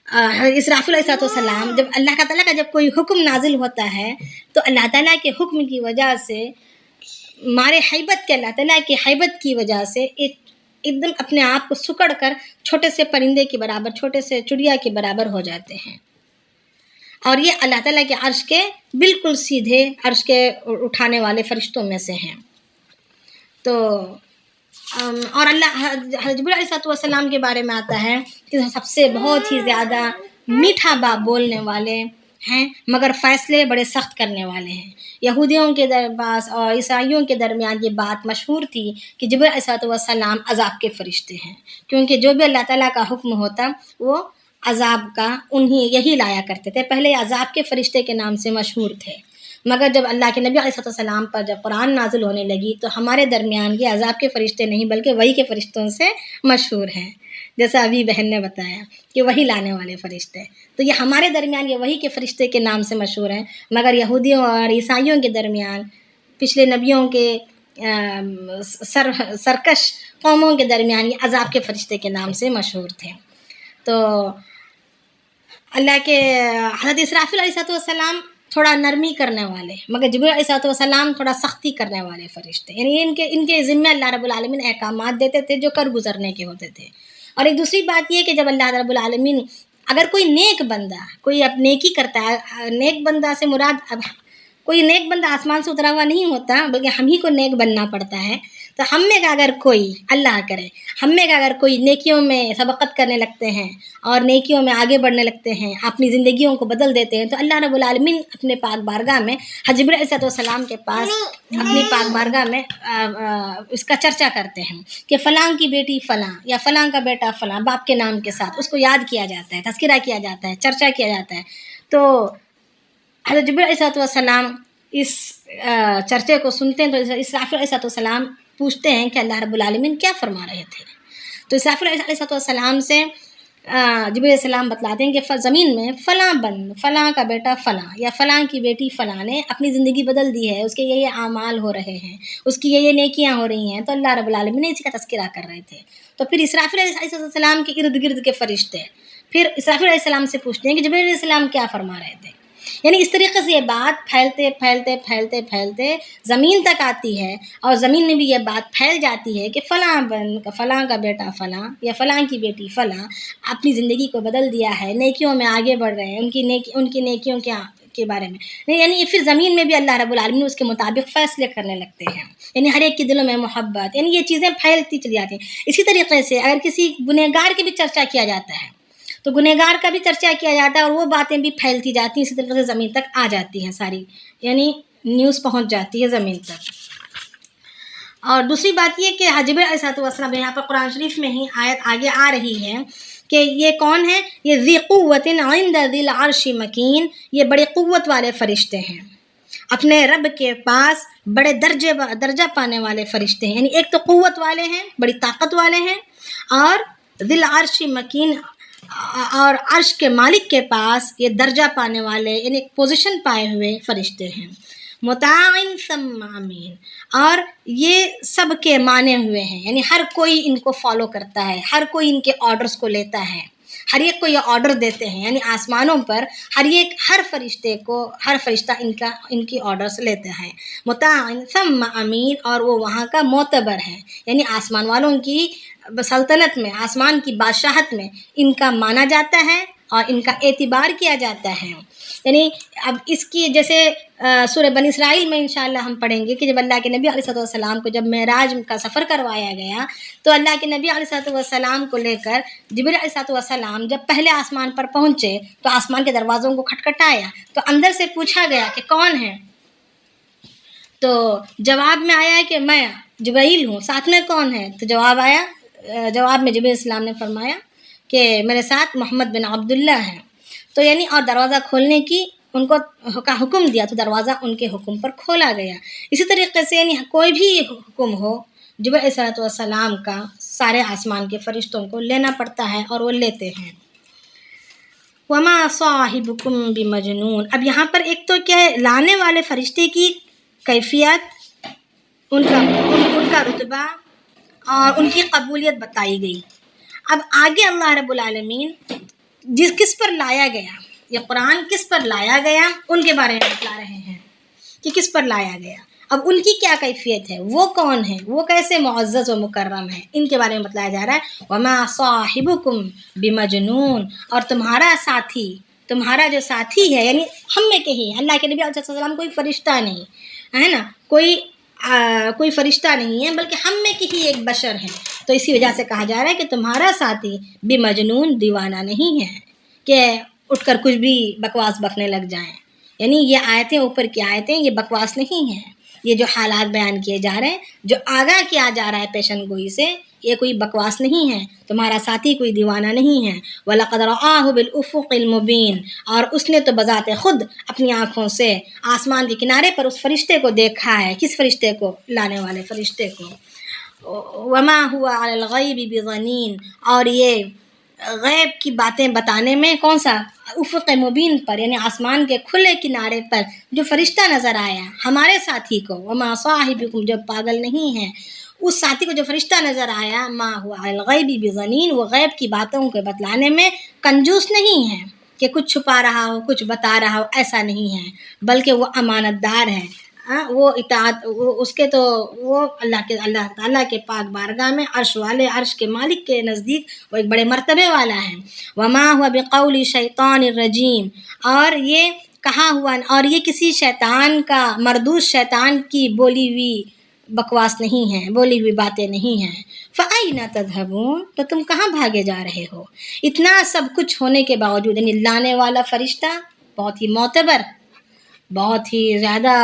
اسرافیل علیہ السلام، جب اللہ تعالیٰ کا جب کوئی حکم نازل ہوتا ہے تو اللہ تعالیٰ کے حکم کی وجہ سے مارے حیبت کے، اللہ تعالیٰ کی حیبت کی وجہ سے ایک دم اپنے آپ کو سکڑ کر چھوٹے سے پرندے کے برابر، چھوٹے سے چڑیا کے برابر ہو جاتے ہیں. اور یہ اللہ تعالیٰ کے عرش کے بالکل سیدھے عرش کے اٹھانے والے فرشتوں میں سے ہیں. تو اور اللہ حضرت جبرائیل علیہ السلام کے بارے میں آتا ہے کہ سب سے بہت ہی زیادہ میٹھا بات بولنے والے ہیں، مگر فیصلے بڑے سخت کرنے والے ہیں. یہودیوں کے پاس اور عیسائیوں کے درمیان یہ بات مشہور تھی کہ جبرائیل علیہ السلام عذاب کے فرشتے ہیں، کیونکہ جو بھی اللہ تعالیٰ کا حکم ہوتا وہ عذاب کا یہی لایا کرتے تھے. پہلے عذاب کے فرشتے کے نام سے مشہور تھے، مگر جب اللہ کے نبی علیہ السلام پر جب قرآن نازل ہونے لگی تو ہمارے درمیان یہ عذاب کے فرشتے نہیں بلکہ وحی کے فرشتوں سے مشہور ہیں، جیسا ابھی بہن نے بتایا کہ وحی لانے والے فرشتے. تو یہ ہمارے درمیان یہ وحی کے فرشتے کے نام سے مشہور ہیں، مگر یہودیوں اور عیسائیوں کے درمیان، پچھلے نبیوں کے سرکش قوموں کے درمیان یہ عذاب کے فرشتے کے نام سے مشہور تھے. تو اللہ کے حضرت اسرافیل علیہ السلام تھوڑا نرمی کرنے والے، مگر جبرائیل علیہ السلام تھوڑا سختی کرنے والے فرشتے، یعنی ان کے ذمہ اللہ رب العالمین احکامات دیتے تھے جو کر گزرنے کے ہوتے تھے. اور ایک دوسری بات یہ کہ جب اللہ رب العالمین اگر کوئی نیک بندہ کوئی اب نیکی کرتا ہے، نیک بندہ سے مراد اب کوئی نیک بندہ آسمان سے اترا ہوا نہیں ہوتا بلکہ ہم ہی کو نیک بننا پڑتا ہے. تو ہم میں کا اگر کوئی اللہ کرے ہم میں کا اگر کوئی نیکیوں میں سبقت کرنے لگتے ہیں اور نیکیوں میں آگے بڑھنے لگتے ہیں، اپنی زندگیوں کو بدل دیتے ہیں، تو اللہ رب العالمین اپنے پاک بارگاہ میں جبرائیل علیہ السلام کے پاس اپنی پاک بارگاہ میں اس کا چرچا کرتے ہیں کہ فلاں کی بیٹی فلاں یا فلاں کا بیٹا فلاں، باپ کے نام کے ساتھ اس کو یاد کیا جاتا ہے، تذکرہ کیا جاتا ہے، چرچا کیا جاتا ہے. تو حضرت جبرائیل علیہ السلام اس چرچے کو سنتے ہیں تو اسرافیل علیہ السلام پوچھتے ہیں کہ اللہ رب العالمین کیا فرما رہے تھے. تو اسرافیل علیہ السلام سے جبرائیل علیہ السلام بتلاتے ہیں کہ زمین میں فلاں کا بیٹا فلاں یا فلاں کی بیٹی فلاں نے اپنی زندگی بدل دی ہے، اس کے یہ اعمال ہو رہے ہیں، اس کی یہ نیکیاں ہو رہی ہیں. تو اللہ رب العالمین نے اسی کا تذکرہ کر رہے تھے. تو پھر اسرافیل علیہ السلام کے ارد گرد کے فرشتے پھر اسرافیل علیہ السلام سے پوچھتے ہیں کہ جبرائیل علیہ السلام کیا فرما رہے تھے. یعنی اس طریقے سے یہ بات پھیلتے زمین تک آتی ہے، اور زمین میں بھی یہ بات پھیل جاتی ہے کہ فلاں کا بیٹا فلاں یا فلاں کی بیٹی فلاں اپنی زندگی کو بدل دیا ہے، نیکیوں میں آگے بڑھ رہے ہیں، ان کی نیکیوں کے بارے میں. یعنی پھر زمین میں بھی اللہ رب العالمین اس کے مطابق فیصلے کرنے لگتے ہیں، یعنی ہر ایک کے دلوں میں محبت، یعنی یہ چیزیں پھیلتی چلی جاتی ہیں. اسی طریقے سے اگر کسی گنہگار کی بھی چرچا کیا جاتا ہے تو گنہگار کا بھی چرچا کیا جاتا ہے اور وہ باتیں بھی پھیلتی جاتی ہیں، اسی طریقے سے زمین تک آ جاتی ہیں ساری، یعنی نیوز پہنچ جاتی ہے زمین تک. اور دوسری بات یہ کہ جبرائیل علیہ السلام یہاں پر قرآن شریف میں ہی آیت آگے آ رہی ہے کہ یہ کون ہے، یہ ذی قوت عند ذی العرش مکین، یہ بڑے قوت والے فرشتے ہیں، اپنے رب کے پاس بڑے درجہ پانے والے فرشتے ہیں. یعنی ایک تو قوت والے ہیں، بڑی طاقت والے ہیں، اور ذی العرش مکین، اور عرش کے مالک کے پاس یہ درجہ پانے والے یعنی ایک پوزیشن پائے ہوئے فرشتے ہیں. مطاع ثم امین، اور یہ سب کے مانے ہوئے ہیں، یعنی ہر کوئی ان کو فالو کرتا ہے، ہر کوئی ان کے آرڈرز کو لیتا ہے، ہر ایک کو یہ آرڈر دیتے ہیں. یعنی آسمانوں پر ہر فرشتہ ان کی آرڈرز لیتا ہے. مطاع ثم امین، اور وہ وہاں کا معتبر ہے، یعنی آسمان والوں کی سلطنت میں، آسمان کی بادشاہت میں ان کا مانا جاتا ہے اور ان کا اعتبار کیا جاتا ہے. یعنی اب اس کی جیسے سورہ بنی اسرائیل میں انشاءاللہ ہم پڑھیں گے کہ جب اللہ کے نبی علیہ السلام کو جب معراج کا سفر کروایا گیا تو اللہ کے نبی علیہ السلام کو لے کر جبرائیل علیہ السلام جب پہلے آسمان پر پہنچے تو آسمان کے دروازوں کو کھٹکھٹایا تو اندر سے پوچھا گیا کہ کون ہے، تو جواب میں آیا کہ میں جبرائیل ہوں. ساتھ میں کون ہے؟ تو جواب میں جبرائیل السلام نے فرمایا کہ میرے ساتھ محمد بن عبداللہ ہیں. تو یعنی اور دروازہ کھولنے کی ان کو کا حکم دیا تو دروازہ ان کے حکم پر کھولا گیا. اسی طریقے سے یعنی کوئی بھی حکم ہو جبرائیل علیہ السلام کا سارے آسمان کے فرشتوں کو لینا پڑتا ہے اور وہ لیتے ہیں. وما صاحبکم بمجنون، اب یہاں پر ایک تو کیا ہے لانے والے فرشتے کی کیفیت ان کا رتبہ اور ان کی قبولیت بتائی گئی۔ اب آگے اللہ رب العالمین کس پر لایا گیا، یہ قرآن کس پر لایا گیا ان کے بارے میں بتلا رہے ہیں کہ کس پر لایا گیا، اب ان کی کیا کیفیت ہے، وہ کون ہے، وہ کیسے معزز و مکرم ہے، ان کے بارے میں بتلایا جا رہا ہے۔ وما صاحبکم بمجنون، اور تمہارا جو ساتھی ہے، یعنی ہم میں کے ہی اللہ کے نبی علیہ السلام کوئی فرشتہ نہیں ہے نا، کوئی فرشتہ نہیں ہے، بلکہ ہم میں کے ہی ایک بشر ہے، تو اسی وجہ سے کہا جا رہا ہے کہ تمہارا ساتھی بمجنون، دیوانہ نہیں ہے کہ اٹھ کر کچھ بھی بکواس بکنے لگ جائیں۔ یعنی یہ آیتیں، اوپر کی آیتیں، یہ بکواس نہیں ہیں، یہ جو حالات بیان کیے جا رہے ہیں، جو آگاہ کیا جا رہا ہے پیشن گوئی سے، یہ کوئی بکواس نہیں ہے، تمہارا ساتھی کوئی دیوانہ نہیں ہے۔ وَلَقَدْ رَآهُ بِالْأُفُقِ الْمُبِينِ، اور اس نے تو بذات خود اپنی آنکھوں سے آسمان کے کنارے پر اس فرشتے کو دیکھا ہے۔ کس فرشتے کو؟ لانے والے فرشتے کو۔ وَمَا هُوَ عَلَى الْغَيْبِ بِضَنِينٍ، اور یہ غیب کی باتیں بتانے میں کون سا؟ افق مبین پر، یعنی آسمان کے کھلے کنارے پر جو فرشتہ نظر آیا ہمارے ساتھی کو، وما صاحبکم، جو پاگل نہیں ہے، اس ساتھی کو جو فرشتہ نظر آیا، ما هو علی الغیب بضنین، وہ غیب کی باتوں کو بتلانے میں کنجوس نہیں ہے کہ کچھ چھپا رہا ہو، کچھ بتا رہا ہو، ایسا نہیں ہے، بلکہ وہ امانت دار ہے۔ وہ اطاعت، اس کے تو وہ اللہ تعالیٰ کے پاک بارگاہ میں، عرش کے مالک کے نزدیک وہ ایک بڑے مرتبے والا ہے۔ وما هو بقول شیطان الرجیم، اور یہ کہا ہوا، اور یہ کسی شیطان کا، مردود شیطان کی بولی ہوئی بکواس نہیں ہے، بولی ہوئی باتیں نہیں ہیں۔ فَأَيْنَ تَذْهَبُونَ، تو تم کہاں بھاگے جا رہے ہو؟ اتنا سب کچھ ہونے کے باوجود، یعنی لانے والا فرشتہ بہت ہی معتبر، بہت ہی زیادہ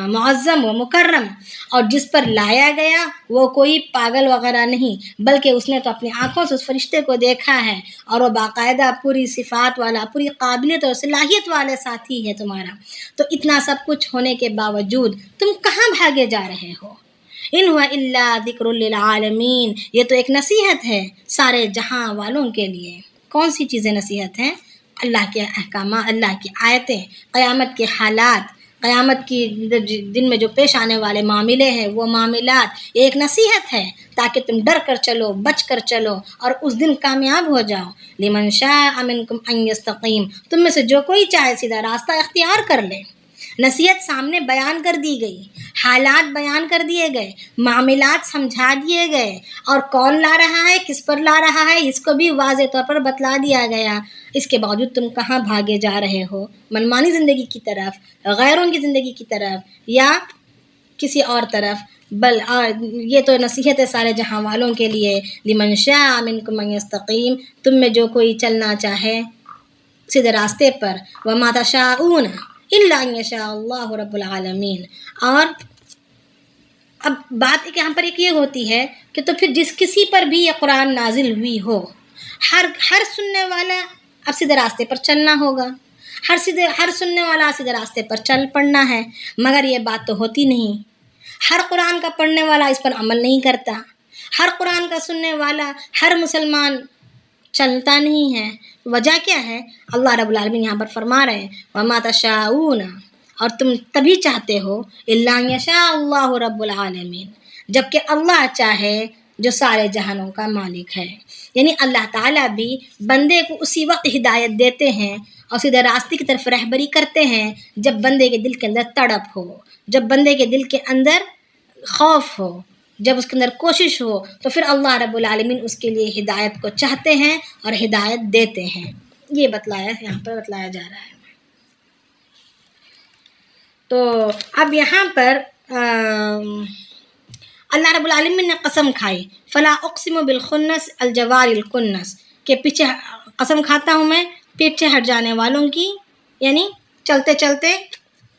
معظم و مکرم، اور جس پر لایا گیا وہ کوئی پاگل وغیرہ نہیں، بلکہ اس نے تو اپنی آنکھوں سے اس فرشتے کو دیکھا ہے، اور وہ باقاعدہ پوری صفات والا، پوری قابلیت اور صلاحیت والے ساتھی ہے تمہارا۔ تو اتنا سب کچھ ہونے کے باوجود تم کہاں بھاگے جا رہے ہو؟ ان ہوا الا ذکر للعالمین، یہ تو ایک نصیحت ہے سارے جہاں والوں کے لیے۔ کون سی چیزیں نصیحت ہیں؟ اللہ کے احکامات، اللہ کی آیتیں، قیامت کے حالات، قیامت کی دن میں جو پیش آنے والے معاملے ہیں، وہ معاملات، یہ ایک نصیحت ہے تاکہ تم ڈر کر چلو، بچ کر چلو، اور اس دن کامیاب ہو جاؤ۔ لمن شاء منکم ان یستقیم، تم میں سے جو کوئی چاہے سیدھا راستہ اختیار کر لے۔ نصیحت سامنے بیان کر دی گئی، حالات بیان کر دیے گئے، معاملات سمجھا دیے گئے، اور کون لا رہا ہے، کس پر لا رہا ہے، اس کو بھی واضح طور پر بتلا دیا گیا۔ اس کے باوجود تم کہاں بھاگے جا رہے ہو؟ منمانی زندگی کی طرف، غیروں کی زندگی کی طرف، یا کسی اور طرف؟ یہ تو نصیحت ہے سارے جہاں والوں کے لیے۔ لمن شاء منکم ان یستقیم، تم میں جو کوئی چلنا چاہے سیدھے راستے پر۔ وما تشاءون الا ان یشاء اللہ رب العالمین۔ اور اب بات یہاں پر ایک یہ ہوتی ہے کہ تو پھر جس کسی پر بھی یہ قرآن نازل ہوئی ہو، ہر سننے والا اب سیدھے راستے پر چلنا ہوگا، ہر سننے والا سیدھے راستے پر چل پڑنا ہے، مگر یہ بات تو ہوتی نہیں۔ ہر قرآن کا پڑھنے والا اس پر عمل نہیں کرتا، ہر قرآن کا سننے والا، ہر مسلمان چلتا نہیں ہے۔ وجہ کیا ہے؟ اللہ رب العالمین یہاں پر فرما رہے ہیں وَمَا تَشَاءُونَ، اور تم تبھی چاہتے ہو إِلَّا أَن يَشَاءَ اللَّهُ رَبُّ الْعَالَمِينَ، جبکہ اللہ چاہے جو سارے جہانوں کا مالک ہے۔ یعنی اللہ تعالیٰ بھی بندے کو اسی وقت ہدایت دیتے ہیں اور سیدھے راستے کی طرف رہبری کرتے ہیں جب بندے کے دل کے اندر تڑپ ہو، جب بندے کے دل کے اندر خوف ہو، جب اس کے اندر کوشش ہو، تو پھر اللہ رب العالمین اس کے لیے ہدایت کو چاہتے ہیں اور ہدایت دیتے ہیں۔ یہ یہاں پر بتلایا جا رہا ہے۔ تو اب یہاں پر اللہ رب العالمین نے قسم کھائی، فلا اقسم بالخنس الجوار الکنس، کہ پیچھے قسم کھاتا ہوں میں پیچھے ہٹ جانے والوں کی، یعنی چلتے چلتے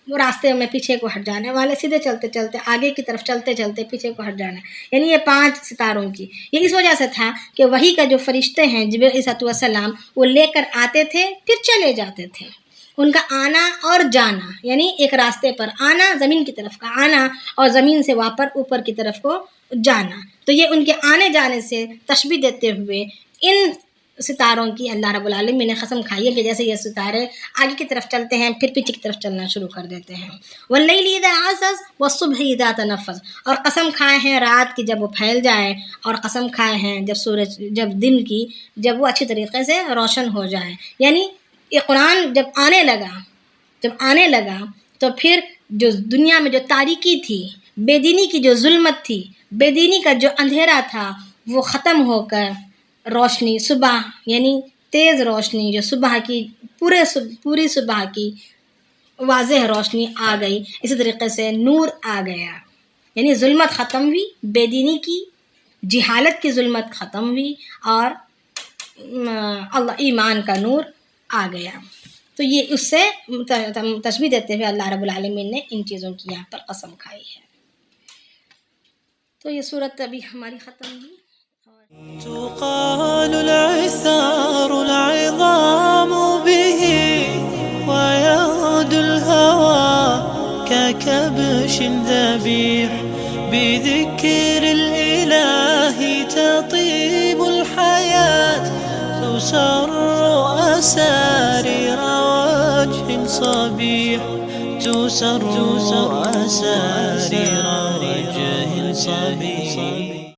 وہ راستے میں پیچھے کو ہٹ جانے والے، سیدھے چلتے چلتے آگے کی طرف چلتے چلتے پیچھے کو ہٹ جانا، یعنی یہ 5 ستاروں کی۔ یہ اس وجہ سے تھا کہ وحی کا جو فرشتے ہیں جبریل علیہ السلام، وہ لے کر آتے تھے پھر چلے جاتے تھے۔ ان کا آنا اور جانا، یعنی ایک راستے پر آنا، زمین کی طرف کا آنا، اور زمین سے اوپر کی طرف کو جانا، تو یہ ان کے آنے جانے سے تشبیہ دیتے ہوئے ان ستاروں کی اللہ رب العالمین نے قسم کھائی ہے کہ جیسے یہ ستارے آگے کی طرف چلتے ہیں پھر پیچھے کی طرف چلنا شروع کر دیتے ہیں. واللیل اذا عسعس والصبح اذا تنفس، اور قسم کھائے ہیں رات کی جب وہ پھیل جائے، اور قسم کھائے ہیں جب دن کی جب وہ اچھی طریقے سے روشن ہو جائے. یعنی یہ قرآن جب آنے لگا تو پھر جو دنیا میں جو تاریکی تھی، بے دینی کی جو ظلمت تھی، بے دینی کا جو اندھیرا تھا، وہ ختم ہو کر روشنی صبح، یعنی تیز روشنی جو صبح کی پوری صبح کی واضح روشنی آ گئی. اسی طریقے سے نور آ گیا، یعنی ظلمت ختم ہوئی، بے دینی کی جہالت کی ظلمت ختم ہوئی، اور اللہ ایمان کا نور آ گیا. تو یہ اس سے تشبیہ دیتے ہوئے اللہ رب العالمین نے ان چیزوں کی یہاں پر قسم کھائی ہے. تو یہ صورت ابھی ہماری ختم ہوئی. تقال العثار العظام به ويغدو الهوى ككبش ذبيح بذكر الإله تطيب الحياة تسر أسارير وجه صبيح تسر أسارير وجه صبيح.